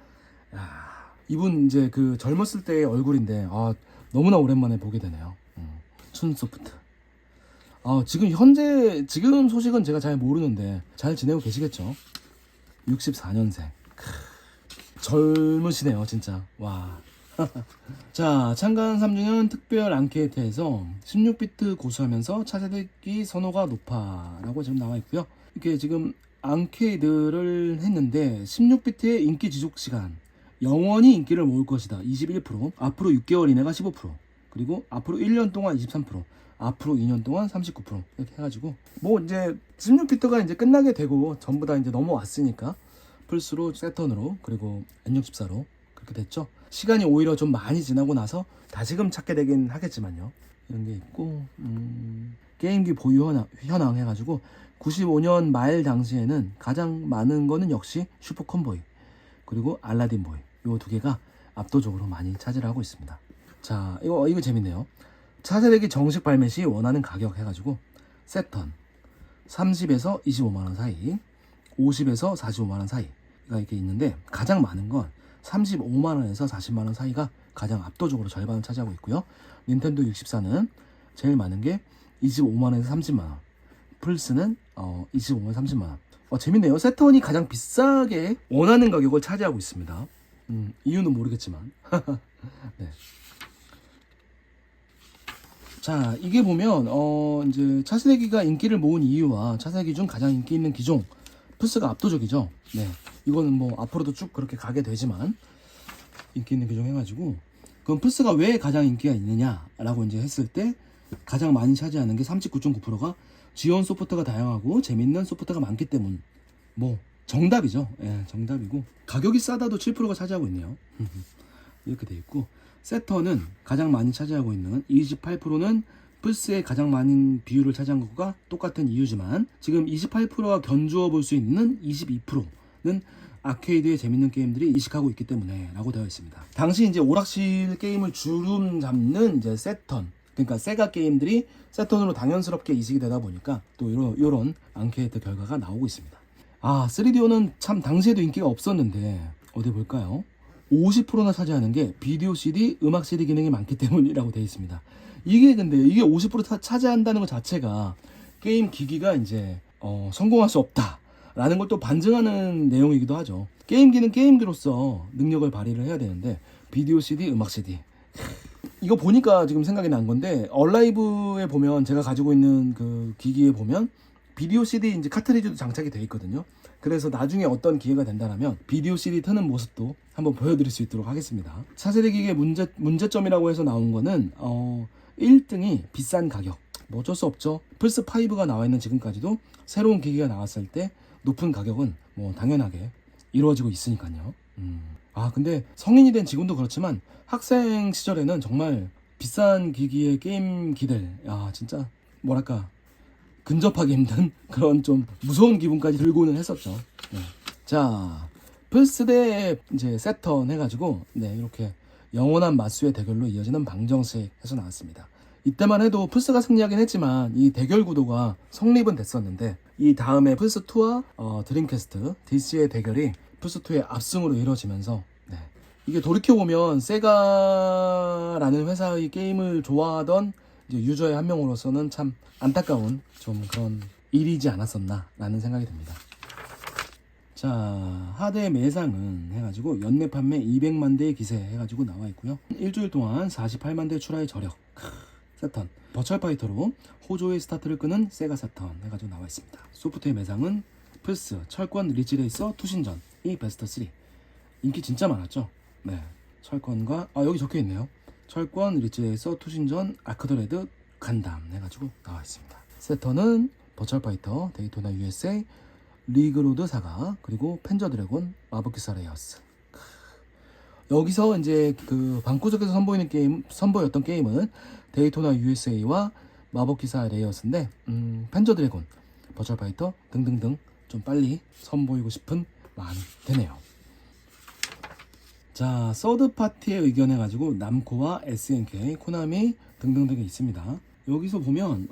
이분 이제 그 젊었을 때의 얼굴인데 너무나 오랜만에 보게 되네요. 춘소프트. 지금 소식은 제가 잘 모르는데 잘 지내고 계시겠죠? 64년생. 젊으시네요, 진짜. 와. 자, 창간 3주년 특별 앙케이트에서 16비트 고수하면서 차세대기 선호가 높아라고 지금 나와 있고요. 이렇게 지금 앙케이드를 했는데 16비트의 인기 지속 시간 영원히 인기를 모을 것이다 21%, 앞으로 6개월 이내가 15%, 그리고 앞으로 1년 동안 23%, 앞으로 2년 동안 39% 이렇게 해가지고 뭐 이제 16비트가 이제 끝나게 되고 전부 다 이제 넘어왔으니까 플스로, 세턴으로, 그리고 N64로 그렇게 됐죠. 시간이 오히려 좀 많이 지나고 나서 다시금 찾게 되긴 하겠지만요. 이런 게 있고 게임기 보유 현황 해가지고 95년 말 당시에는 가장 많은 거는 역시 슈퍼컨보이 그리고 알라딘 보이 요 두 개가 압도적으로 많이 차지를 하고 있습니다. 자, 이거 재밌네요. 차세대기 정식 발매 시 원하는 가격 해가지고 세턴 30에서 25만원 사이, 50에서 45만원 사이가 이렇게 있는데 가장 많은 건 35만원에서 40만원 사이가 가장 압도적으로 절반을 차지하고 있고요. 닌텐도 64는 제일 많은 게 25만원에서 30만원, 플스는 25만원, 30만원. 재밌네요. 세턴이 가장 비싸게 원하는 가격을 차지하고 있습니다. 이유는 모르겠지만. 네. 자, 이게 보면 이제 차세대기가 인기를 모은 이유와 차세대기 중 가장 인기 있는 기종 플스가 압도적이죠. 네, 이거는 뭐 앞으로도 쭉 그렇게 가게 되지만 인기 있는 기종 해가지고 그럼 플스가 왜 가장 인기가 있느냐라고 이제 했을 때 가장 많이 차지하는 게 39.9%가 지원 소프트가 다양하고 재밌는 소프트가 많기 때문. 뭐 정답이죠. 예, 정답이고 가격이 싸다도 7%가 차지하고 있네요. 이렇게 돼 있고 세턴은 가장 많이 차지하고 있는 28%는 플스의 가장 많은 비율을 차지한 것과 똑같은 이유지만 지금 28%가 견주어 볼 수 있는 22%는 아케이드의 재밌는 게임들이 이식하고 있기 때문에 라고 되어 있습니다. 당시 이제 오락실 게임을 주름 잡는 이제 세턴, 그러니까 세가 게임들이 세턴으로 당연스럽게 이식이 되다 보니까 또 이런 앙케이트 결과가 나오고 있습니다. 3DO는 참 당시에도 인기가 없었는데 어디 볼까요? 50%나 차지하는 게 비디오 CD, 음악 CD 기능이 많기 때문이라고 되어 있습니다. 이게 50% 차지한다는 것 자체가 게임 기기가 이제 성공할 수 없다라는 걸 또 반증하는 내용이기도 하죠. 게임기는 게임기로서 능력을 발휘를 해야 되는데 비디오 CD, 음악 CD 이거 보니까 지금 생각이 난 건데 얼라이브에 보면 제가 가지고 있는 그 기기에 보면 비디오 CD 이제 카트리지도 장착이 되어 있거든요. 그래서 나중에 어떤 기회가 된다면 비디오 CD 트는 모습도 한번 보여드릴 수 있도록 하겠습니다. 차세대 기기의 문제점이라고 해서 나온 거는 1등이 비싼 가격. 뭐 어쩔 수 없죠. 플스5가 나와 있는 지금까지도 새로운 기기가 나왔을 때 높은 가격은 뭐 당연하게 이루어지고 있으니까요. 근데 성인이 된 지금도 그렇지만 학생 시절에는 정말 비싼 기기의 게임기들 진짜 뭐랄까 근접하기 힘든 그런 좀 무서운 기분까지 들고는 했었죠. 네. 자, 플스 대 이제 세턴 해가지고 네, 이렇게 영원한 맞수의 대결로 이어지는 방정식에서 나왔습니다. 이때만 해도 플스가 승리하긴 했지만 이 대결 구도가 성립은 됐었는데 이 다음에 플스2와 드림캐스트 DC의 대결이 플스2의 압승으로 이루어지면서 네. 이게 돌이켜보면 세가라는 회사의 게임을 좋아하던 이제 유저의 한 명으로서는 참 안타까운 좀 그런 일이지 않았었나 라는 생각이 듭니다. 자, 하드의 매상은 해가지고 연내 판매 200만 대의 기세 해가지고 나와 있고요. 일주일 동안 48만 대 출하의 저력. 세턴 버추얼 파이터로 호조의 스타트를 끄는 세가 세턴 해가지고 나와 있습니다. 소프트의 매상은 플스, 철권 리치 레이서 투신전이 베스트 3. 인기 진짜 많았죠. 네, 철권과 여기 적혀 있네요. 철권 리치 레이서 투신전 아크드 레드 간담 해가지고 나와 있습니다. 세턴은 버추얼 파이터, 데이토나 USA, 리그로드 사가, 그리고 펜저 드래곤, 마법기사 레이어스. 여기서 이제 그 방구석에서 선보였던 게임은 데이토나 USA와 마법기사 레이어스인데 펜저 드래곤, 버추얼 파이터 등등등 좀 빨리 선보이고 싶은 마음이 드네요. 자, 서드 파티의 의견 해가지고 남코와 SNK, 코나미 등등등이 있습니다. 여기서 보면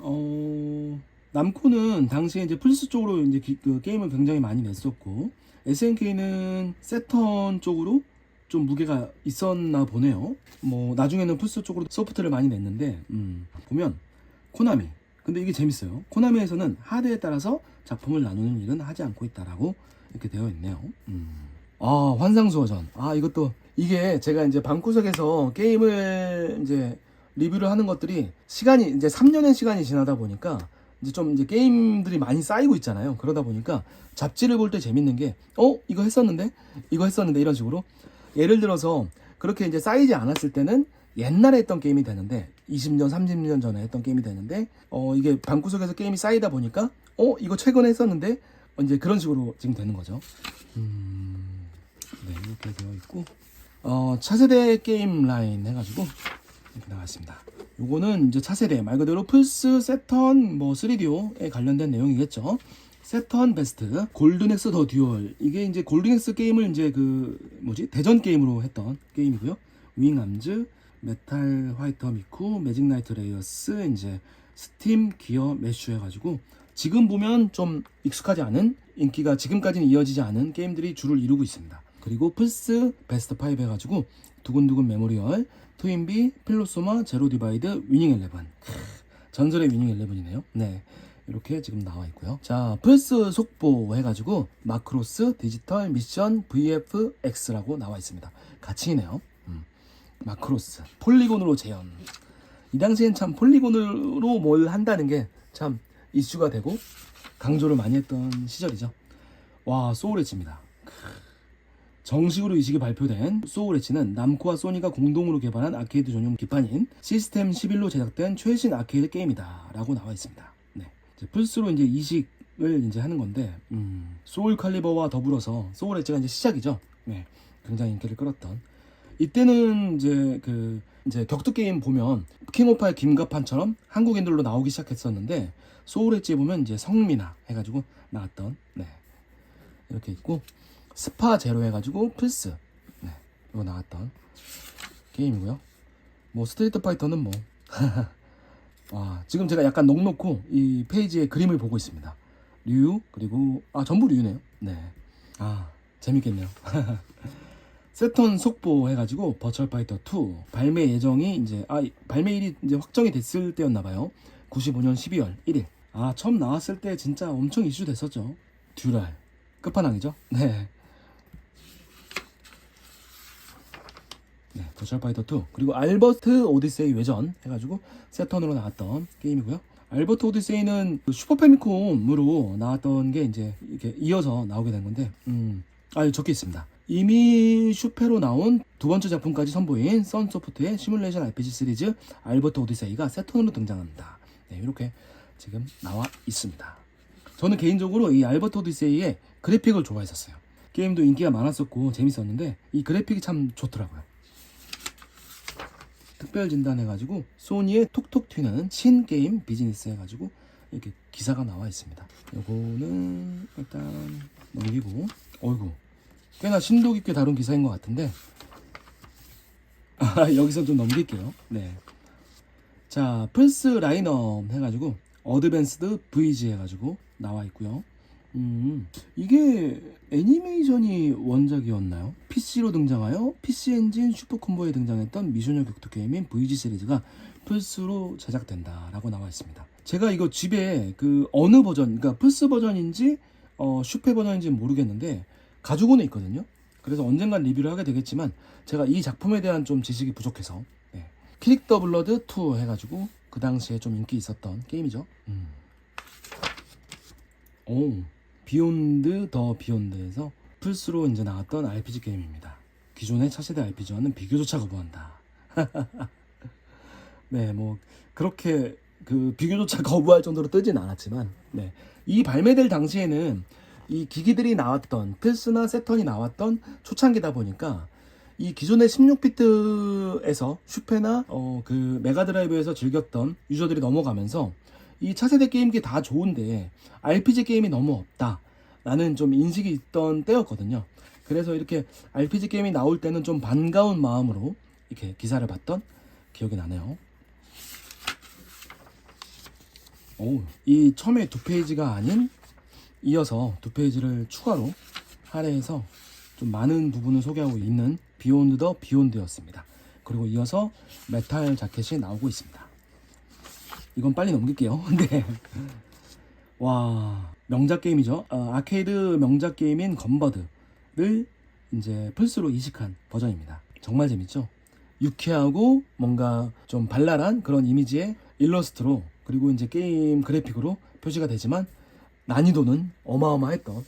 남코는 당시에 이제 플스 쪽으로 이제 그 게임을 굉장히 많이 냈었고 SNK는 세턴 쪽으로 좀 무게가 있었나 보네요. 뭐 나중에는 플스 쪽으로 소프트를 많이 냈는데 보면 코나미, 근데 이게 재밌어요. 코나미에서는 하드에 따라서 작품을 나누는 일은 하지 않고 있다라고 이렇게 되어 있네요. 환상수호전. 이것도 이게 제가 이제 방구석에서 게임을 이제 리뷰를 하는 것들이 시간이 이제 3년의 시간이 지나다 보니까 이제 좀 이제 게임들이 많이 쌓이고 있잖아요. 그러다 보니까 잡지를 볼 때 재밌는 게 이거 했었는데 이런 식으로 예를 들어서 그렇게 이제 쌓이지 않았을 때는 옛날에 했던 게임이 되는데 20년 30년 전에 했던 게임이 되는데 이게 방구석에서 게임이 쌓이다 보니까 이거 최근에 했었는데 이제 그런 식으로 지금 되는 거죠. 네, 이렇게 되어 있고 차세대 게임 라인 해가지고 이렇게 나왔습니다. 요거는 이제 차세대 말 그대로 플스, 세턴, 3DO에 관련된 내용이겠죠. 세턴 베스트, 골든엑스 더 듀얼. 이게 이제 골든엑스 게임을 이제 대전 게임으로 했던 게임이고요. 윙암즈, 메탈 화이터 미쿠, 매직 나이트 레이어스, 이제 스팀, 기어, 매슈 해가지고 지금 보면 좀 익숙하지 않은 인기가 지금까지는 이어지지 않은 게임들이 주를 이루고 있습니다. 그리고 플스 베스트 5 해가지고 두근두근 메모리얼, 트윈비, 필로소마, 제로 디바이드, 위닝 11. 전설의 위닝 11이네요. 네, 이렇게 지금 나와 있고요. 자, 플스 속보 해가지고 마크로스, 디지털, 미션, VFX라고 나와 있습니다. 같이 있네요. 마크로스, 폴리곤으로 재현. 이 당시엔 참 폴리곤으로 뭘 한다는 게 참 이슈가 되고 강조를 많이 했던 시절이죠. 와, 소울 엣지입니다. 정식으로 이 시기 발표된 소울 엣지는 남코와 소니가 공동으로 개발한 아케이드 전용 기판인 시스템 11로 제작된 최신 아케이드 게임이다 라고 나와 있습니다. 네, 이제 플스로 이제 이식을 이제 하는 건데 소울 칼리버와 더불어서 소울 엣지가 이제 시작이죠. 네, 굉장히 인기를 끌었던 이때는 이제 격투 게임 보면 킹 오브 파이어 김가판처럼 한국인들로 나오기 시작했었는데 소울 엣지 보면 이제 성민아 해가지고 나왔던 이렇게 있고 스파 제로 해가지고 플스 이거 나왔던 게임이고요. 스트리트 파이터는 지금 제가 약간 넉넉고 이 페이지에 그림을 보고 있습니다. 류 그리고 전부 류네요. 네, 재밌겠네요. 세턴 속보 해가지고 버추얼 파이터 2 발매 예정이 이제 발매일이 이제 확정이 됐을 때였나봐요. 95년 12월 1일. 처음 나왔을 때 진짜 엄청 이슈 됐었죠. 듀랄 끝판왕이죠. 네, 버추얼 파이터 2 그리고 알버트 오디세이 외전 해가지고 세턴으로 나왔던 게임이고요. 알버트 오디세이는 슈퍼 패미콤으로 나왔던 게 이제 이렇게 이어서 나오게 된 건데 적혀 있습니다. 이미 슈페로 나온 두 번째 작품까지 선보인 선소프트의 시뮬레이션 RPG 시리즈 알버트 오디세이가 세턴으로 등장합니다. 네, 이렇게 지금 나와 있습니다. 저는 개인적으로 이 알버트 오디세이의 그래픽을 좋아했었어요. 게임도 인기가 많았었고 재밌었는데 이 그래픽이 참 좋더라고요. 특별 진단 해가지고 소니의 톡톡 튀는 신게임 비즈니스 해가지고 이렇게 기사가 나와 있습니다. 요거는 일단 넘기고, 어이구 꽤나 심도 깊게 다룬 기사인 것 같은데 여기서 좀 넘길게요. 네. 자, 플스 라인업 해가지고 어드밴스드 VG 해가지고 나와 있고요. 이게 애니메이션이 원작이었나요? PC로 등장하여 PC 엔진 슈퍼콤보에 등장했던 미소녀 격투 게임인 VG 시리즈가 플스로 제작된다라고 나와 있습니다. 제가 이거 집에 그 어느 버전, 그러니까 플스 버전인지 슈페 버전인지 모르겠는데 가지고는 있거든요. 그래서 언젠간 리뷰를 하게 되겠지만 제가 이 작품에 대한 좀 지식이 부족해서 킥 더 블러드 2 해가지고 그 당시에 좀 인기 있었던 게임이죠. 오, 비욘드 더 비욘드에서 플스로 이제 나왔던 RPG 게임입니다. 기존의 차세대 RPG와는 비교조차 거부한다. 네, 뭐 그렇게 그 비교조차 거부할 정도로 뜨진 않았지만, 네, 이 발매될 당시에는 이 기기들이 나왔던 플스나 세턴이 나왔던 초창기다 보니까 이 기존의 16비트에서 슈페나 그 메가드라이브에서 즐겼던 유저들이 넘어가면서 이 차세대 게임기 다 좋은데 RPG 게임이 너무 없다 라는 좀 인식이 있던 때였거든요. 그래서 이렇게 RPG 게임이 나올 때는 좀 반가운 마음으로 이렇게 기사를 봤던 기억이 나네요. 오, 이 처음에 2페이지가 아닌 이어서 2페이지를 추가로 할애해서 좀 많은 부분을 소개하고 있는 비욘드 더 비욘드였습니다. 그리고 이어서 메탈 자켓이 나오고 있습니다. 이건 빨리 넘길게요. 네. 와, 명작 게임이죠. 아케이드 명작 게임인 건버드를 이제 플스로 이식한 버전입니다. 정말 재밌죠? 유쾌하고 뭔가 좀 발랄한 그런 이미지의 일러스트로, 그리고 이제 게임 그래픽으로 표시가 되지만 난이도는 어마어마했던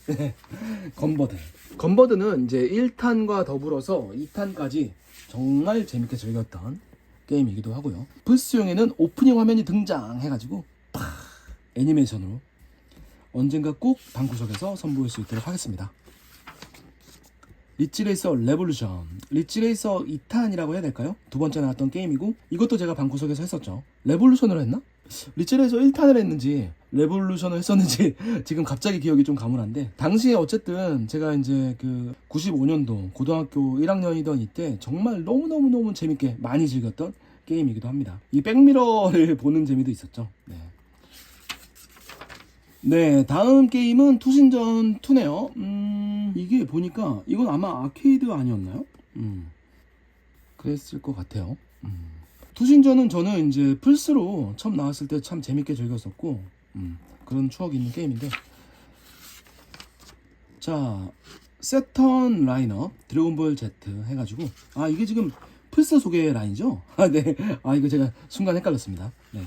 건버드. 건버드는 이제 1탄과 더불어서 2탄까지 정말 재밌게 즐겼던 게임이기도 하고요. 플스용에는 오프닝 화면이 등장해가지고 애니메이션으로 언젠가 꼭 방구석에서 선보일 수 있도록 하겠습니다. 리치레이서 레볼루션, 리치레이서 2탄이라고 해야 될까요? 두 번째 나왔던 게임이고, 이것도 제가 방구석에서 했었죠. 레볼루션을 했나? 리치레이서 1탄을 했는지 레볼루션을 했었는지 지금 갑자기 기억이 좀 가물한데, 당시에 어쨌든 제가 이제 그 95년도 고등학교 1학년이던 이때 정말 너무너무 재밌게 많이 즐겼던 게임이기도 합니다. 이 백미러를 보는 재미도 있었죠. 네, 다음 게임은 투신전 2네요. 이게 보니까 이건 아마 아케이드 아니었나요? 그랬을 것 같아요. 투신전은 저는 이제 플스로 처음 나왔을 때 참 재밌게 즐겼었고, 그런 추억이 있는 게임인데, 자, 세턴 라인업 드래곤볼 Z 해가지고, 이게 지금 플스 소개 라인이죠? 네, 이거 제가 순간 헷갈렸습니다. 네,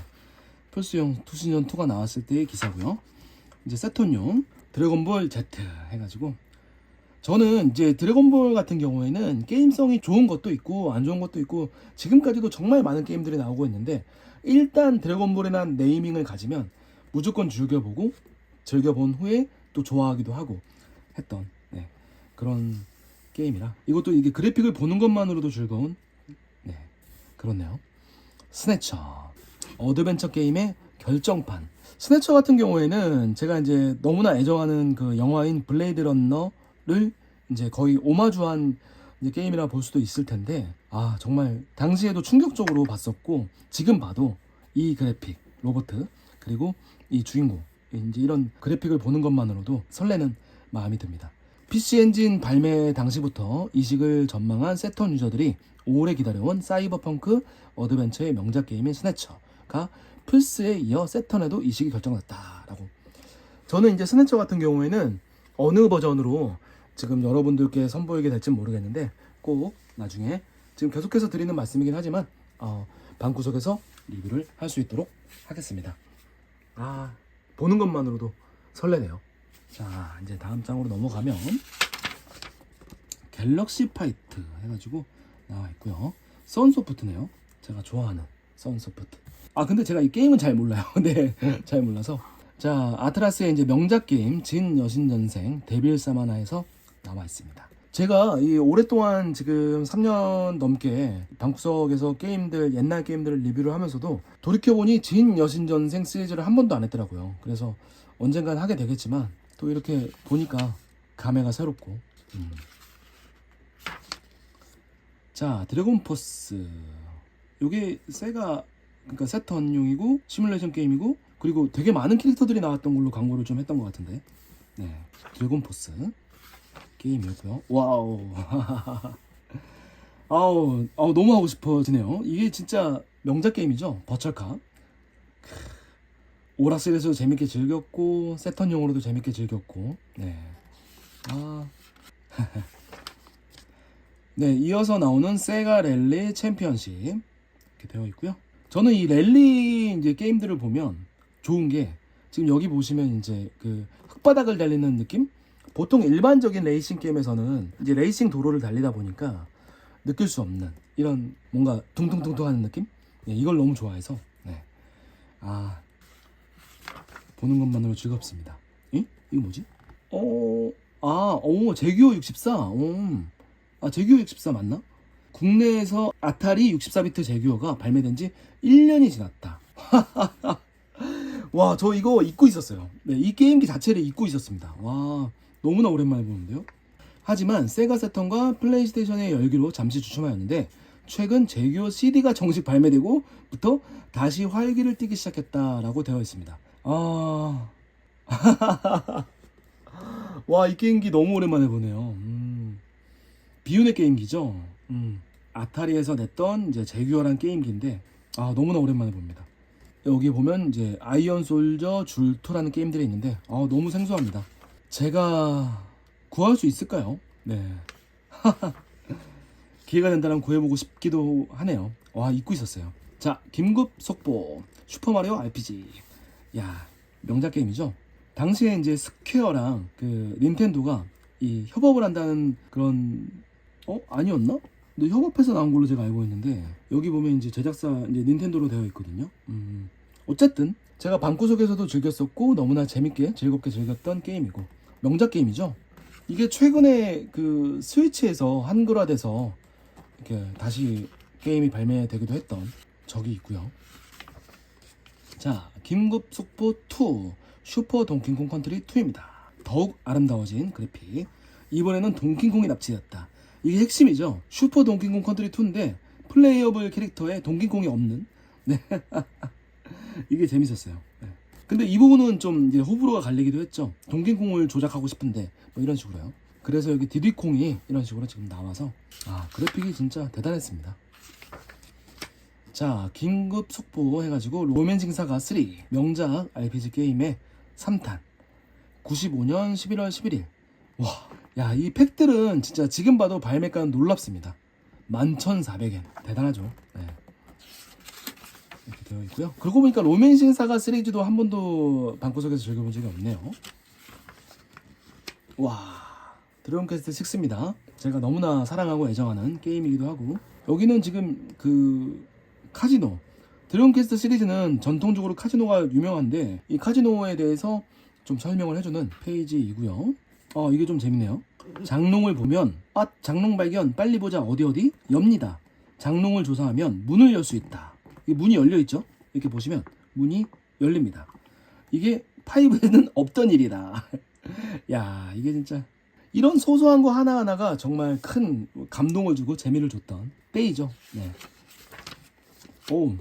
플스용 투신전 2가 나왔을 때의 기사고요. 이제 세턴용 드래곤볼 Z 해가지고, 저는 이제 드래곤볼 같은 경우에는 게임성이 좋은 것도 있고 안 좋은 것도 있고 지금까지도 정말 많은 게임들이 나오고 있는데, 일단 드래곤볼에 대한 네이밍을 가지면 무조건 즐겨본 후에 또 좋아하기도 하고 했던 그런 게임이라, 이것도 이게 그래픽을 보는 것만으로도 즐거운 그렇네요. 스네처, 어드벤처 게임의 결정판. 스네처 같은 경우에는 제가 이제 너무나 애정하는 그 영화인 블레이드 런너를 이제 거의 오마주한 이제 게임이라 볼 수도 있을 텐데, 정말 당시에도 충격적으로 봤었고, 지금 봐도 이 그래픽, 로버트, 그리고 이 주인공, 이제 이런 그래픽을 보는 것만으로도 설레는 마음이 듭니다. PC 엔진 발매 당시부터 이식을 전망한 세턴 유저들이 오래 기다려온 사이버펑크 어드벤처의 명작 게임인 스네처가 플스에 이어 세턴에도 이식이 결정났다라고. 저는 이제 스네처 같은 경우에는 어느 버전으로 지금 여러분들께 선보이게 될지 모르겠는데, 꼭 나중에, 지금 계속해서 드리는 말씀이긴 하지만 방구석에서 리뷰를 할 수 있도록 하겠습니다. 보는 것만으로도 설레네요. 자, 이제 다음 장으로 넘어가면 갤럭시 파이트 해가지고 나와 있고요. 선소프트네요. 제가 좋아하는 선소프트. 근데 제가 이 게임은 잘 몰라요. 네, 잘 몰라서. 자, 아트라스의 이제 명작 게임 진 여신전생 데빌 사마나에서 나와 있습니다. 제가 이 오랫동안 지금 3년 넘게 방구석에서 게임들, 옛날 게임들을 리뷰를 하면서도 돌이켜보니 진 여신전생 시리즈를 한 번도 안 했더라고요. 그래서 언젠간 하게 되겠지만 또 이렇게 보니까 감회가 새롭고. 자, 드래곤포스. 요게 세가, 그러니까 세턴용이고 시뮬레이션 게임이고, 그리고 되게 많은 캐릭터들이 나왔던 걸로 광고를 좀 했던 것 같은데. 네, 드래곤포스 게임이었고요. 와우. 아우, 너무 하고 싶어지네요. 이게 진짜 명작 게임이죠. 버철카. 오락실에서도 재밌게 즐겼고 세턴용으로도 재밌게 즐겼고. 네. 네, 이어서 나오는 세가 랠리 챔피언십 이렇게 되어 있고요. 저는 이 랠리 이제 게임들을 보면 좋은 게, 지금 여기 보시면 이제 그 흙바닥을 달리는 느낌? 보통 일반적인 레이싱 게임에서는 이제 레이싱 도로를 달리다 보니까 느낄 수 없는 이런 뭔가 둥둥둥둥 하는 느낌? 네, 이걸 너무 좋아해서 네. 보는 것만으로 즐겁습니다. 응? 이거 뭐지? 제규어 64. 제규어 64 맞나? 국내에서 아타리 64비트 제규어가 발매된 지 1년이 지났다. 와, 저 이거 잊고 있었어요. 네, 이 게임기 자체를 잊고 있었습니다. 와, 너무나 오랜만에 보는데요. 하지만 세가 세턴과 플레이스테이션의 열기로 잠시 주춤하였는데 최근 제규어 CD가 정식 발매되고부터 다시 활기를 띠기 시작했다라고 되어 있습니다. 와, 이 게임기 너무 오랜만에 보네요. 비운의 게임기죠. 아타리에서 냈던 이제 제규어란 게임기인데 너무나 오랜만에 봅니다. 여기 보면 이제 아이언 솔저 줄투라는 게임들이 있는데 너무 생소합니다. 제가 구할 수 있을까요? 네. 기회가 된다면 구해보고 싶기도 하네요. 와, 잊고 있었어요. 자, 긴급 속보 슈퍼마리오 RPG. 야, 명작 게임이죠. 당시에 이제 스퀘어랑 그 닌텐도가 이 협업을 한다는 그런 아니었나? 근데 협업해서 나온 걸로 제가 알고 있는데, 여기 보면 이제 제작사 이제 닌텐도로 되어 있거든요. 어쨌든 제가 방구석에서도 즐겼었고 너무나 재밌게 즐겁게 즐겼던 게임이고 명작 게임이죠. 이게 최근에 그 스위치에서 한글화돼서 이렇게 다시 게임이 발매되기도 했던 적이 있고요. 자, 긴급 속보 2 슈퍼 동킹콩 컨트리 2입니다. 더욱 아름다워진 그래픽. 이번에는 동킹콩이 납치되었다. 이게 핵심이죠. 슈퍼 동킹콩 컨트리 2인데 플레이어블 캐릭터에 동킹콩이 없는. 네. 이게 재밌었어요. 네. 근데 이 부분은 좀 이제 호불호가 갈리기도 했죠. 동킹콩을 조작하고 싶은데 뭐 이런 식으로요. 그래서 여기 디디콩이 이런 식으로 지금 나와서 그래픽이 진짜 대단했습니다. 자, 긴급 속보 해가지고 로맨싱 사가 3 명작 RPG 게임의 3탄 95년 11월 11일. 와, 야, 이 팩들은 진짜 지금 봐도 발매가는 놀랍습니다. 11,400엔. 대단하죠. 네. 이렇게 되어 있고요. 그러고 보니까 로맨싱 사가 시리즈도 한 번도 방구석에서 즐겨본 적이 없네요. 와, 드래곤 퀘스트 6입니다. 제가 너무나 사랑하고 애정하는 게임이기도 하고, 여기는 지금 그 카지노, 드래곤 퀘스트 시리즈는 전통적으로 카지노가 유명한데 이 카지노에 대해서 좀 설명을 해주는 페이지이고요. 이게 좀 재밌네요. 장롱을 보면 장롱 발견, 빨리 보자, 어디 엽니다. 장롱을 조사하면 문을 열 수 있다. 이 문이 열려 있죠. 이렇게 보시면 문이 열립니다. 이게 5에는 없던 일이다. 야, 이게 진짜 이런 소소한 거 하나하나가 정말 큰 감동을 주고 재미를 줬던 때이죠. 네.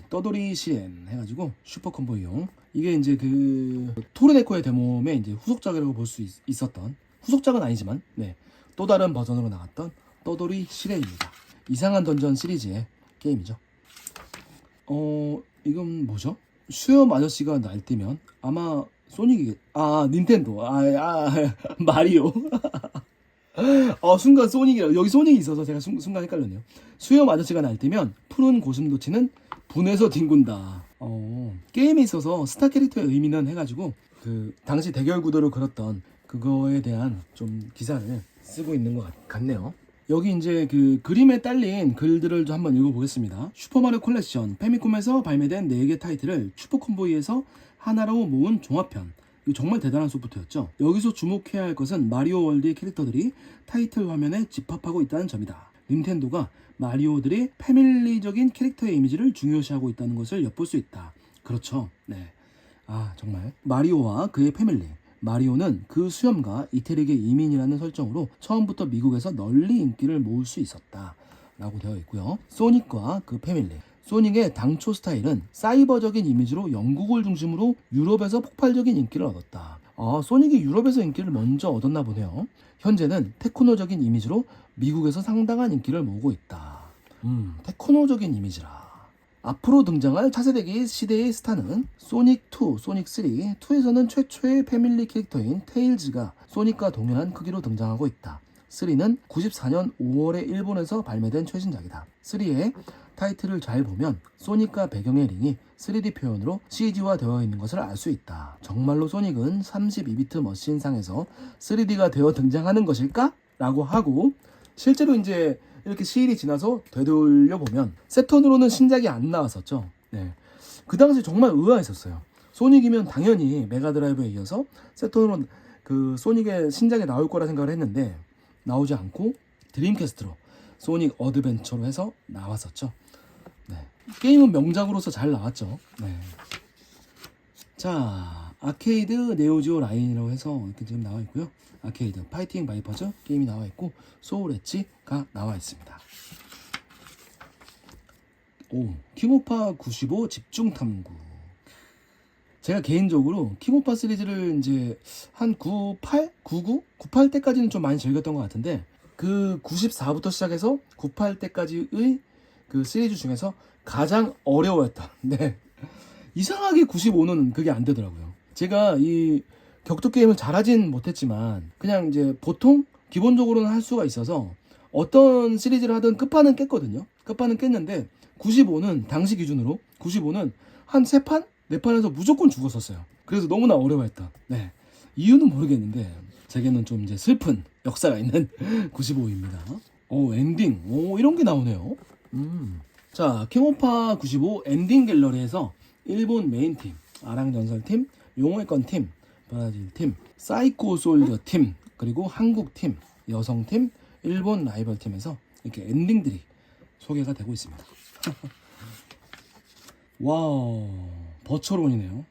떠돌이 시엔 해가지고 슈퍼 콤보용. 이게 이제 그 토르네코의 데모의 이제 후속작이라고 볼 수 있었던, 후속작은 아니지만 네, 또 다른 버전으로 나왔던 떠돌이 시렌입니다. 이상한 던전 시리즈의 게임이죠. 이건 뭐죠? 수염 아저씨가 날뛰면 아마 소닉이 닌텐도 마리오. 순간 소닉이라, 여기 소닉이 있어서 제가 순간 헷갈렸네요. 수염 아저씨가 날뛰면 푸른 고슴도치는 분해서 뒹군다. 게임에 있어서 스타 캐릭터의 의미는 해가지고 그 당시 대결 구도를 그렸던 그거에 대한 좀 기사를 쓰고 있는 것 같네요. 여기 이제 그 그림에 딸린 글들을 좀 한번 읽어보겠습니다. 슈퍼마리오 컬렉션, 패미콤에서 발매된 4개 타이틀을 슈퍼콤보이에서 하나로 모은 종합편, 이거 정말 대단한 소프트였죠. 여기서 주목해야 할 것은 마리오 월드의 캐릭터들이 타이틀 화면에 집합하고 있다는 점이다. 닌텐도가 마리오들의 패밀리적인 캐릭터의 이미지를 중요시하고 있다는 것을 엿볼 수 있다. 그렇죠. 네. 정말 마리오와 그의 패밀리. 마리오는 그 수염과 이태리계 이민이라는 설정으로 처음부터 미국에서 널리 인기를 모을 수 있었다 라고 되어 있고요. 소닉과 그 패밀리. 소닉의 당초 스타일은 사이버적인 이미지로 영국을 중심으로 유럽에서 폭발적인 인기를 얻었다. 소닉이 유럽에서 인기를 먼저 얻었나 보네요. 현재는 테크노적인 이미지로 미국에서 상당한 인기를 모으고 있다. 테크노적인 이미지라. 앞으로 등장할 차세대 시대의 스타는 소닉2, 소닉3, 2에서는 최초의 패밀리 캐릭터인 테일즈가 소닉과 동일한 크기로 등장하고 있다. 3는 94년 5월에 일본에서 발매된 최신작이다. 3의 타이틀을 잘 보면 소닉과 배경의 링이 3D 표현으로 CG화 되어 있는 것을 알 수 있다. 정말로 소닉은 32비트 머신상에서 3D가 되어 등장하는 것일까? 라고 하고 실제로 이제 이렇게 시일이 지나서 되돌려보면 세턴으로는 신작이 안 나왔었죠. 네. 그 당시 정말 의아했었어요. 소닉이면 당연히 메가드라이브에 이어서 세턴으로 그 소닉의 신작이 나올 거라 생각을 했는데 나오지 않고 드림캐스트로 소닉 어드벤처로 해서 나왔었죠. 네. 게임은 명작으로서 잘 나왔죠. 네. 자, 아케이드 네오지오 라인이라고 해서 이렇게 지금 나와 있고요. 아케이드 파이팅 바이퍼즈 게임이 나와 있고 소울 엣지가 나와 있습니다. 킹오파 95 집중 탐구. 제가 개인적으로 킹오파 시리즈를 이제 한 98, 99, 98 때까지는 좀 많이 즐겼던 것 같은데 그 94부터 시작해서 98 때까지의 그 시리즈 중에서 가장 어려웠던. 네. 이상하게 95는 그게 안 되더라고요. 제가 이 격투 게임을 잘하진 못했지만 그냥 이제 보통 기본적으로는 할 수가 있어서 어떤 시리즈를 하든 끝판은 깼거든요. 끝판은 깼는데 95는 당시 기준으로 95는 한 3판? 4판에서 무조건 죽었었어요. 그래서 너무나 어려워했다. 네. 이유는 모르겠는데 제게는 좀 이제 슬픈 역사가 있는 95입니다. 엔딩. 이런 게 나오네요. 자, 킹오파 95 엔딩 갤러리에서 일본 메인팀, 아랑전설팀, 용호의권팀, 브라질팀, 사이코 솔저 팀, 그리고 한국팀, 여성팀, 일본 라이벌팀에서 이렇게 엔딩들이 소개가 되고 있습니다. 와우, 버처론이네요.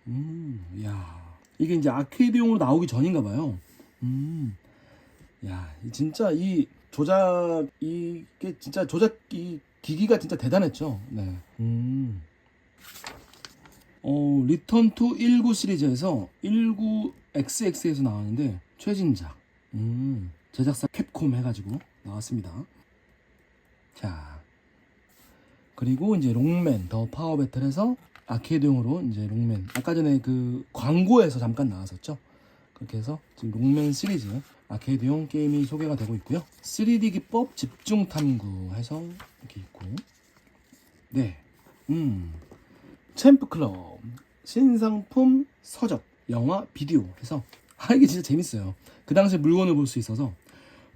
야, 이게 이제 아케이드용으로 나오기 전인가 봐요. 야, 진짜 이 조작, 이게 진짜 조작, 이 기기가 진짜 대단했죠. 네. 리턴 투 19 시리즈에서 19XX에서 나왔는데 최신작. 제작사 캡콤 해가지고 나왔습니다. 자, 그리고 이제 롱맨 더 파워 배틀에서 아케이드용으로 이제 롱맨 아까 전에 그 광고에서 잠깐 나왔었죠. 그렇게 해서 지금 롱맨 시리즈 아케이드용 게임이 소개가 되고 있고요. 3D 기법 집중 탐구 해서 이렇게 있고, 네, 챔프 클럽 신상품 서적 영화 비디오 해서 이게 진짜 재밌어요. 그 당시에 물건을 볼 수 있어서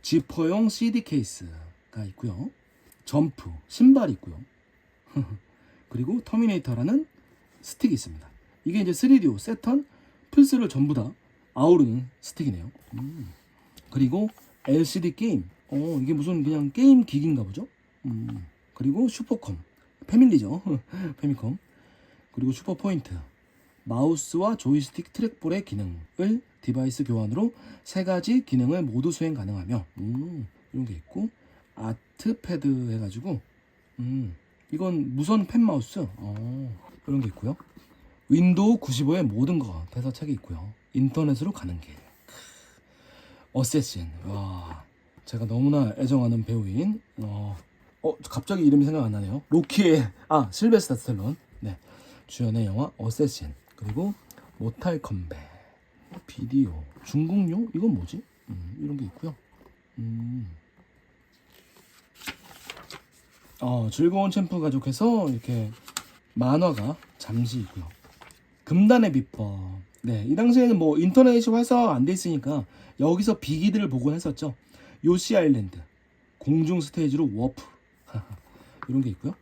지퍼용 CD 케이스가 있고요. 점프 신발이 있고요. 그리고 터미네이터라는 스틱이 있습니다. 이게 이제 3DO 세턴 플스를 전부 다 아우르는 스틱이네요. 그리고 LCD 게임. 이게 무슨 그냥 게임 기기인가 보죠. 그리고 슈퍼컴 패밀리죠. 패미컴. 그리고 슈퍼포인트 마우스와 조이스틱 트랙볼의 기능을 디바이스 교환으로 3가지 기능을 모두 수행 가능하며 이런 게 있고 아트 패드 해가지고 이건 무선 펜 마우스 이런 게 있고요. 윈도우 95의 모든 것 대사책이 있고요. 인터넷으로 가는 길. 어쌔신. 와, 제가 너무나 애정하는 배우인 갑자기 이름이 생각 안 나네요. 로키의 실베스타 스텔론. 네, 주연의 영화 어쌔신. 그리고 모탈 컴뱃 비디오 중국용 이건 뭐지? 이런 게 있고요. 즐거운 챔프 가족해서 이렇게 만화가 잠시 있고요. 금단의 비법. 네, 이 당시에는 뭐 인터넷이 활성화가 안 돼 있으니까 여기서 비기들을 보곤 했었죠. 요시 아일랜드, 공중 스테이지로 워프 이런 게 있고요.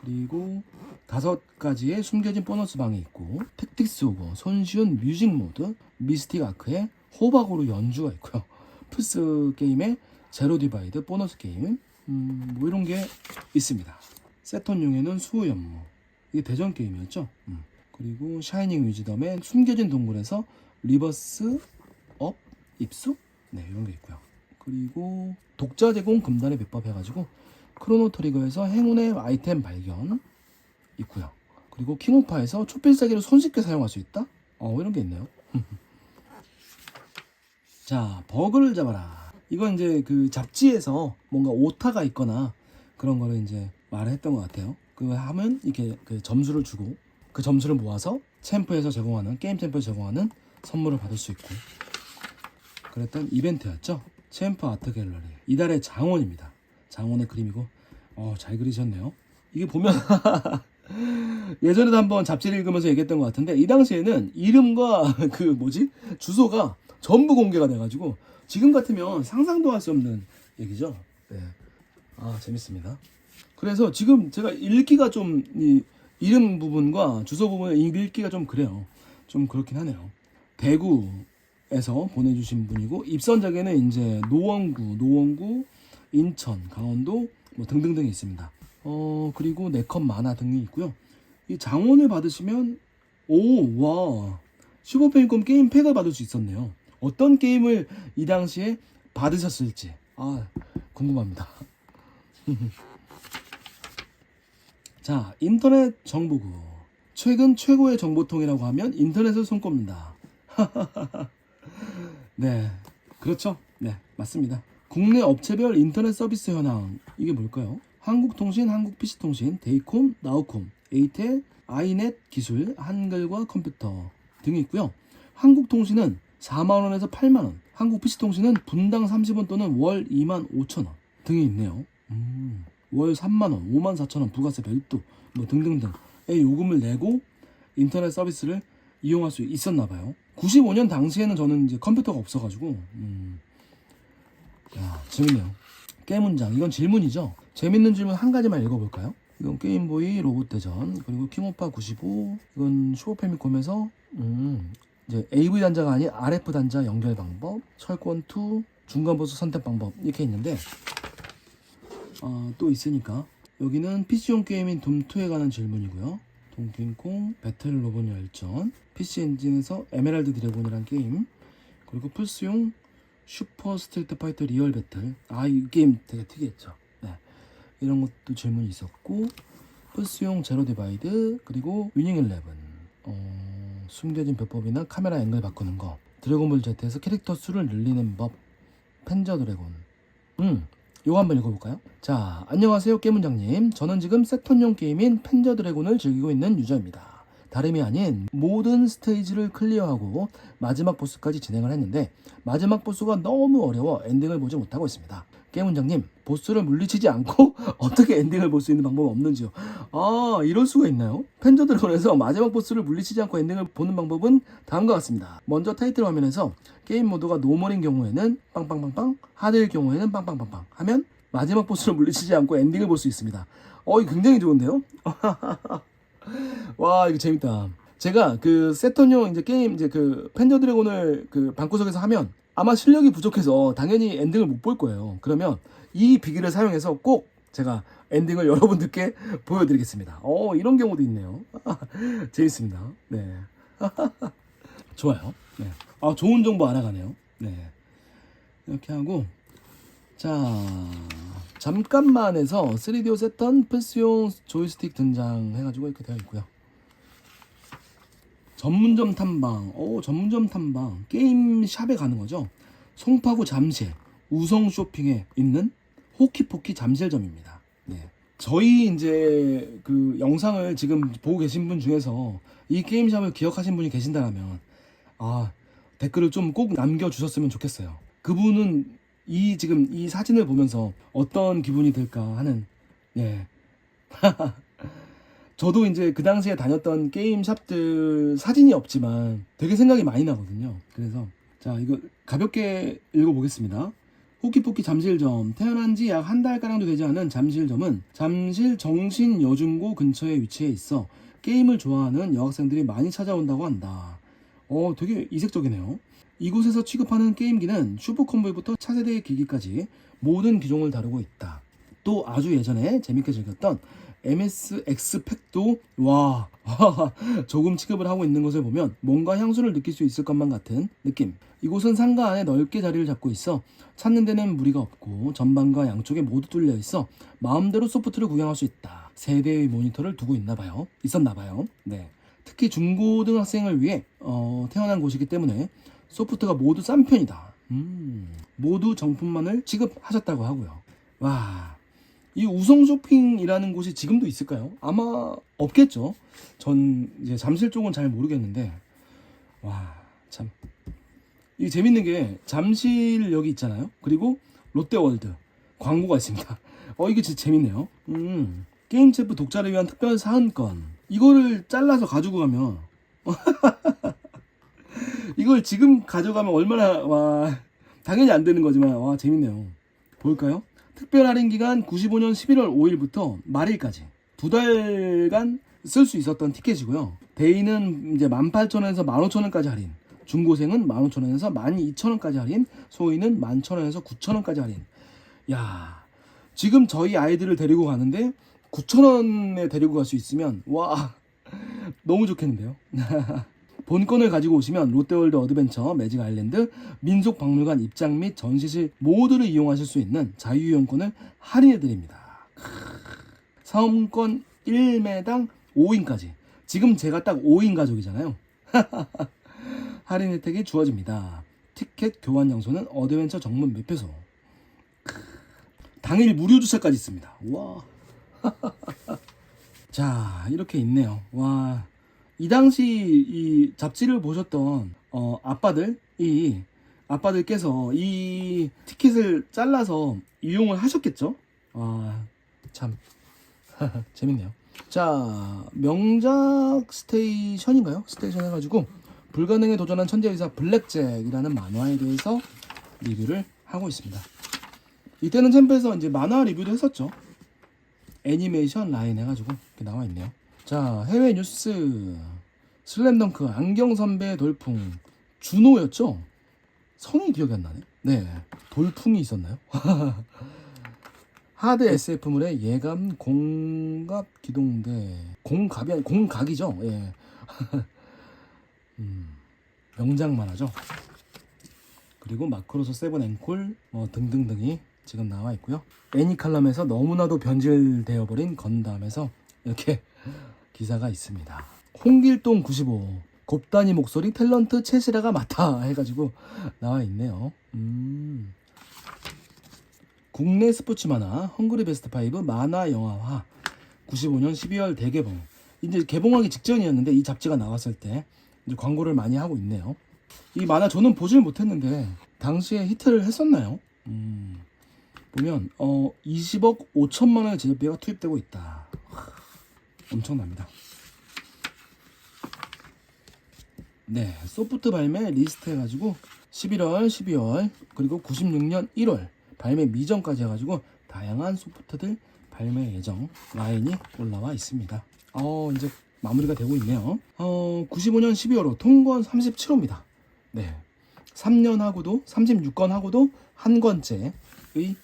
그리고 5가지의 숨겨진 보너스 방이 있고, 택틱스 오거, 손쉬운 뮤직 모드, 미스틱 아크의 호박으로 연주가 있고요. 플스 게임의 제로 디바이드 보너스 게임, 뭐 이런 게 있습니다. 세턴용에는 수호 연무, 이게 대전 게임이었죠. 그리고 샤이닝 위즈덤의 숨겨진 동굴에서 리버스 업 입수, 네, 이런 게 있고요. 그리고 독자 제공 금단의 비법 해가지고 크로노 트리거에서 행운의 아이템 발견 있고요. 그리고 킹오파에서 초필살기를 손쉽게 사용할 수 있다? 이런 게 있네요. 자, 버그를 잡아라. 이건 이제 그 잡지에서 뭔가 오타가 있거나 그런 거를 이제 말을 했던 것 같아요. 그거 하면 이렇게 그 점수를 주고 그 점수를 모아서 챔프에서 제공하는, 게임 챔프에서 제공하는 선물을 받을 수 있고 그랬던 이벤트였죠. 챔프 아트 갤러리. 이달의 장원입니다. 장원의 그림이고, 잘 그리셨네요. 이게 보면 예전에도 한번 잡지를 읽으면서 얘기했던 것 같은데, 이 당시에는 이름과 주소가 전부 공개가 돼가지고 지금 같으면 상상도 할 수 없는 얘기죠. 네. 재밌습니다. 그래서 지금 제가 읽기가 좀 이 이름 부분과 주소 부분을 읽기가 좀 그래요. 좀 그렇긴 하네요. 대구에서 보내주신 분이고, 입선작에는 이제 노원구, 인천, 강원도 뭐 등등등이 있습니다. 그리고 네컷 만화 등이 있고요. 이 장원을 받으시면 슈퍼 패미컴 게임 팩을 받을 수 있었네요. 어떤 게임을 이 당시에 받으셨을지 궁금합니다. 자, 인터넷 정보국. 최근 최고의 정보통이라고 하면 인터넷을 손꼽는다. 네, 그렇죠. 네, 맞습니다. 국내 업체별 인터넷 서비스 현황, 이게 뭘까요? 한국통신, 한국PC통신, 데이콤, 나우콤, 에이텔, 아이넷 기술, 한글과 컴퓨터 등이 있고요. 한국통신은 4만원에서 8만원, 한국PC통신은 분당 30원 또는 월 25,000원 등이 있네요. 월 3만원, 54,000원 부가세 별도 뭐 등등등의 요금을 내고 인터넷 서비스를 이용할 수 있었나봐요. 95년 당시에는 저는 이제 컴퓨터가 없어가지고 재밌네요. 깨문장, 이건 질문이죠. 재밌는 질문 한 가지만 읽어볼까요? 이건 게임보이 로봇대전, 그리고 킹오파 95, 이건 슈퍼패미컴에서 이제 AV 단자가 아닌 RF 단자 연결 방법, 철권2, 중간 보수 선택 방법, 이렇게 있는데 또 있으니까 여기는 PC용 게임인 둠2에 관한 질문이고요. 동킹콩, 배틀 로봇 열전, PC 엔진에서 에메랄드 드래곤이란 게임, 그리고 플스용 슈퍼 스트리트 파이터 리얼 배틀, 이 게임 되게 특이했죠. 네, 이런 것도 질문이 있었고, 플스용 제로 디바이드, 그리고 위닝 11, 숨겨진 배법이나 카메라 앵글 바꾸는 거, 드래곤볼 Z에서 캐릭터 수를 늘리는 법, 펜저 드래곤. 요거 한번 읽어볼까요? 자, 안녕하세요 깨문장님. 저는 지금 세턴용 게임인 펜저 드래곤을 즐기고 있는 유저입니다. 다름이 아닌 모든 스테이지를 클리어하고 마지막 보스까지 진행을 했는데 마지막 보스가 너무 어려워 엔딩을 보지 못하고 있습니다. 깨문장님, 보스를 물리치지 않고 어떻게 엔딩을 볼 수 있는 방법은 없는지요? 이럴 수가 있나요? 펜저 드래곤에서 마지막 보스를 물리치지 않고 엔딩을 보는 방법은 다음과 같습니다. 먼저 타이틀 화면에서 게임 모드가 노멀인 경우에는 빵빵빵빵, 하드일 경우에는 빵빵빵빵 하면 마지막 보스를 물리치지 않고 엔딩을 볼 수 있습니다. 이거 굉장히 좋은데요? 와, 이거 재밌다. 제가 그 세턴용 이제 게임 이제 그 펜저 드래곤을 그 방구석에서 하면 아마 실력이 부족해서 당연히 엔딩을 못 볼 거예요. 그러면 이 비기를 사용해서 꼭 제가 엔딩을 여러분들께 보여드리겠습니다. 이런 경우도 있네요. 재밌습니다. 네. 좋아요. 네. 좋은 정보 알아가네요. 네. 이렇게 하고, 자, 잠깐만 해서 3DO 세턴 플스용 조이스틱 등장해가지고 이렇게 되어 있고요. 전문점 탐방, 전문점 탐방, 게임 샵에 가는 거죠. 송파구 잠실, 우성 쇼핑에 있는 호키포키 잠실점입니다. 네. 저희 이제 그 영상을 지금 보고 계신 분 중에서 이 게임샵을 기억하신 분이 계신다면, 댓글을 좀 꼭 남겨주셨으면 좋겠어요. 그분은 지금 이 사진을 보면서 어떤 기분이 들까 하는, 예. 저도 이제 그 당시에 다녔던 게임 샵들 사진이 없지만 되게 생각이 많이 나거든요. 그래서 자, 이거 가볍게 읽어보겠습니다. 호키포키 잠실점. 태어난 지 약 한 달가량도 되지 않은 잠실점은 잠실 정신여중고 근처에 위치해 있어 게임을 좋아하는 여학생들이 많이 찾아온다고 한다. 되게 이색적이네요. 이곳에서 취급하는 게임기는 슈퍼컴보부터 차세대 기기까지 모든 기종을 다루고 있다. 또 아주 예전에 재밌게 즐겼던 MSX 팩도 조금 취급을 하고 있는 것을 보면 뭔가 향수를 느낄 수 있을 것만 같은 느낌. 이곳은 상가 안에 넓게 자리를 잡고 있어 찾는 데는 무리가 없고 전방과 양쪽에 모두 뚫려 있어 마음대로 소프트를 구경할 수 있다. 3대의 모니터를 두고 있었나봐요. 네. 특히 중고등학생을 위해 태어난 곳이기 때문에 소프트가 모두 싼 편이다. 모두 정품만을 취급하셨다고 하고요. 와, 이 우성쇼핑이라는 곳이 지금도 있을까요? 아마 없겠죠. 전 이제 잠실 쪽은 잘 모르겠는데, 와, 참. 이게 재밌는 게 잠실역이 있잖아요. 그리고 롯데월드 광고가 있습니다. 이게 진짜 재밌네요. 게임 챔프 독자를 위한 특별 사은권. 이거를 잘라서 가지고 가면 이걸 지금 가져가면 얼마나 당연히 안 되는 거지만 재밌네요. 볼까요? 특별 할인 기간 95년 11월 5일부터 말일까지 2달간 쓸 수 있었던 티켓이고요. 대인은 이제 18,000원에서 15,000원까지 할인, 중고생은 15,000원에서 12,000원까지 할인, 소인은 11,000원에서 9,000원까지 할인. 야, 지금 저희 아이들을 데리고 가는데 9,000원에 데리고 갈 수 있으면 너무 좋겠는데요. 본권을 가지고 오시면 롯데월드 어드벤처, 매직 아일랜드, 민속박물관 입장 및 전시실 모두를 이용하실 수 있는 자유이용권을 할인해드립니다. 사은권 1매당 5인까지. 지금 제가 딱 5인 가족이잖아요. 할인 혜택이 주어집니다. 티켓 교환 장소는 어드벤처 정문 매표소. 당일 무료 주차까지 있습니다. 와. 자, 이렇게 있네요. 와. 이 당시 이 잡지를 보셨던 아빠들께서 이 티켓을 잘라서 이용을 하셨겠죠? 참 재밌네요. 자, 명작 스테이션인가요? 스테이션 해가지고 불가능에 도전한 천재의사 블랙잭이라는 만화에 대해서 리뷰를 하고 있습니다. 이때는 챔프에서 이제 만화 리뷰도 했었죠. 애니메이션 라인 해가지고 이렇게 나와 있네요. 자, 해외 뉴스. 슬램덩크 안경 선배 돌풍. 준호였죠? 성이 기억이 안 나네. 네, 돌풍이 있었나요? 하드 SF물의 예감 공갑 기동대. 공각이죠. 예. 명작 만화죠. 그리고 마크로스 세븐 앵콜 등등등이 지금 나와 있고요. 애니칼럼에서 너무나도 변질되어 버린 건담에서 이렇게 기사가 있습니다. 홍길동 95 곱다니 목소리 탤런트 채시라가 맡아 해가지고 나와 있네요. 국내 스포츠 만화 헝그리 베스트 5 만화 영화화 95년 12월 대개봉. 이제 개봉하기 직전이었는데 이 잡지가 나왔을 때 이제 광고를 많이 하고 있네요. 이 만화 저는 보질 못했는데 당시에 히트를 했었나요? 보면 20억 5천만 원의 제작비가 투입되고 있다. 엄청납니다. 네, 소프트 발매 리스트 해가지고 11월, 12월 그리고 96년 1월 발매 미전까지 해가지고 다양한 소프트들 발매 예정 라인이 올라와 있습니다. 이제 마무리가 되고 있네요. 95년 12월호 통권 37호입니다. 네, 3년 하고도 36권 하고도 한 권째의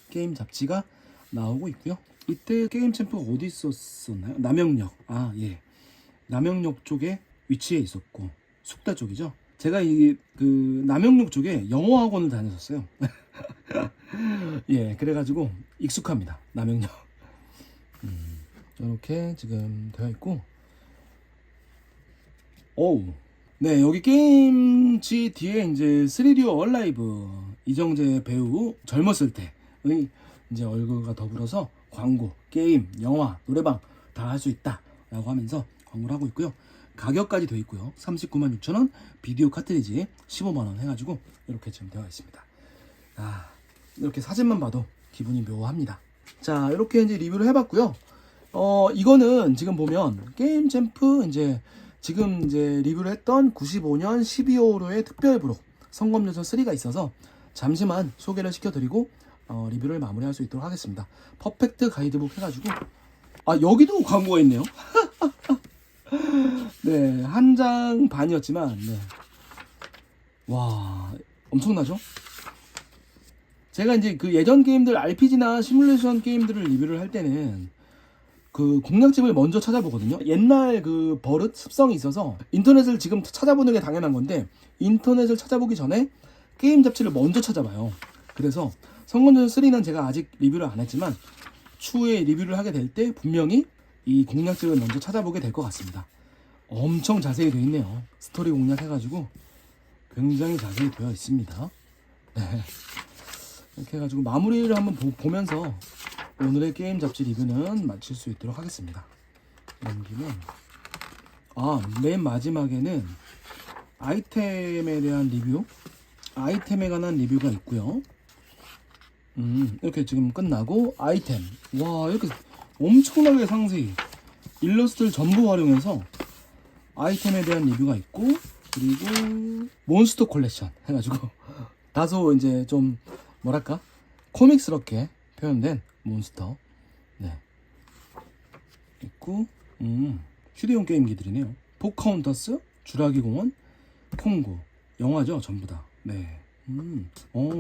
게임 잡지가 나오고 있고요. 이때 게임 챔프가 어디 있었나요? 남영역. 예. 남영역 쪽에 위치해 있었고 숙대 쪽이죠. 제가 남영역 쪽에 영어 학원을 다녔었어요. 예, 그래가지고 익숙합니다. 남영역. 이렇게 지금 되어 있고. 네, 여기 게임지 뒤에 이제 3D 얼라이브 이정재 배우 젊었을 때의 이제 얼굴과 더불어서 광고, 게임, 영화, 노래방 다 할 수 있다 라고 하면서 광고를 하고 있고요. 가격까지 되어 있고요. 396,000원, 비디오 카트리지 15만원 해가지고 이렇게 지금 되어 있습니다. 이렇게 사진만 봐도 기분이 묘합니다. 자, 이렇게 이제 리뷰를 해봤고요. 이거는 지금 보면 게임 챔프 이제 지금 이제 리뷰를 했던 95년 12월호의 특별 부록 성검요소 3가 있어서 잠시만 소개를 시켜드리고 리뷰를 마무리할 수 있도록 하겠습니다. 퍼펙트 가이드북 해가지고 여기도 광고가 있네요. 네, 한 장 반이었지만 네. 와, 엄청나죠? 제가 이제 그 예전 게임들 RPG나 시뮬레이션 게임들을 리뷰를 할 때는 그 공략집을 먼저 찾아보거든요. 옛날 그 버릇 습성이 있어서 인터넷을 지금 찾아보는 게 당연한 건데 인터넷을 찾아보기 전에 게임 잡지를 먼저 찾아봐요. 그래서 성건전 3는 제가 아직 리뷰를 안 했지만 추후에 리뷰를 하게 될 때 분명히 이 공략집을 먼저 찾아보게 될 것 같습니다. 엄청 자세히 되어 있네요. 스토리 공략 해가지고 굉장히 자세히 되어 있습니다. 네. 이렇게 해가지고 마무리를 한번 보면서 오늘의 게임 잡지 리뷰는 마칠 수 있도록 하겠습니다. 넘기면 맨 마지막에는 아이템에 대한 리뷰, 아이템에 관한 리뷰가 있고요. 이렇게 지금 끝나고 아이템, 와 이렇게 엄청나게 상세히 일러스트를 전부 활용해서 아이템에 대한 리뷰가 있고, 그리고 몬스터 컬렉션 해가지고 다소 이제 좀 뭐랄까 코믹스럽게 표현된 몬스터 네 있고, 휴대용 게임기들이네요. 포카운터스, 주라기 공원, 콩고 영화죠 전부 다. 네.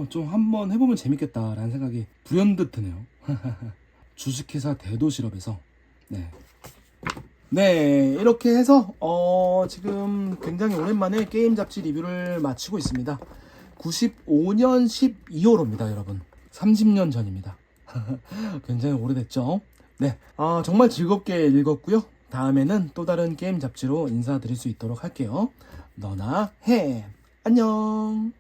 좀 한번 해보면 재밌겠다라는 생각이 불현듯 드네요. 주식회사 대도시럽에서 네, 이렇게 해서 지금 굉장히 오랜만에 게임 잡지 리뷰를 마치고 있습니다. 95년 12월호입니다 여러분. 30년 전입니다. 굉장히 오래됐죠. 네, 정말 즐겁게 읽었고요. 다음에는 또 다른 게임 잡지로 인사드릴 수 있도록 할게요. 너나 해. 안녕.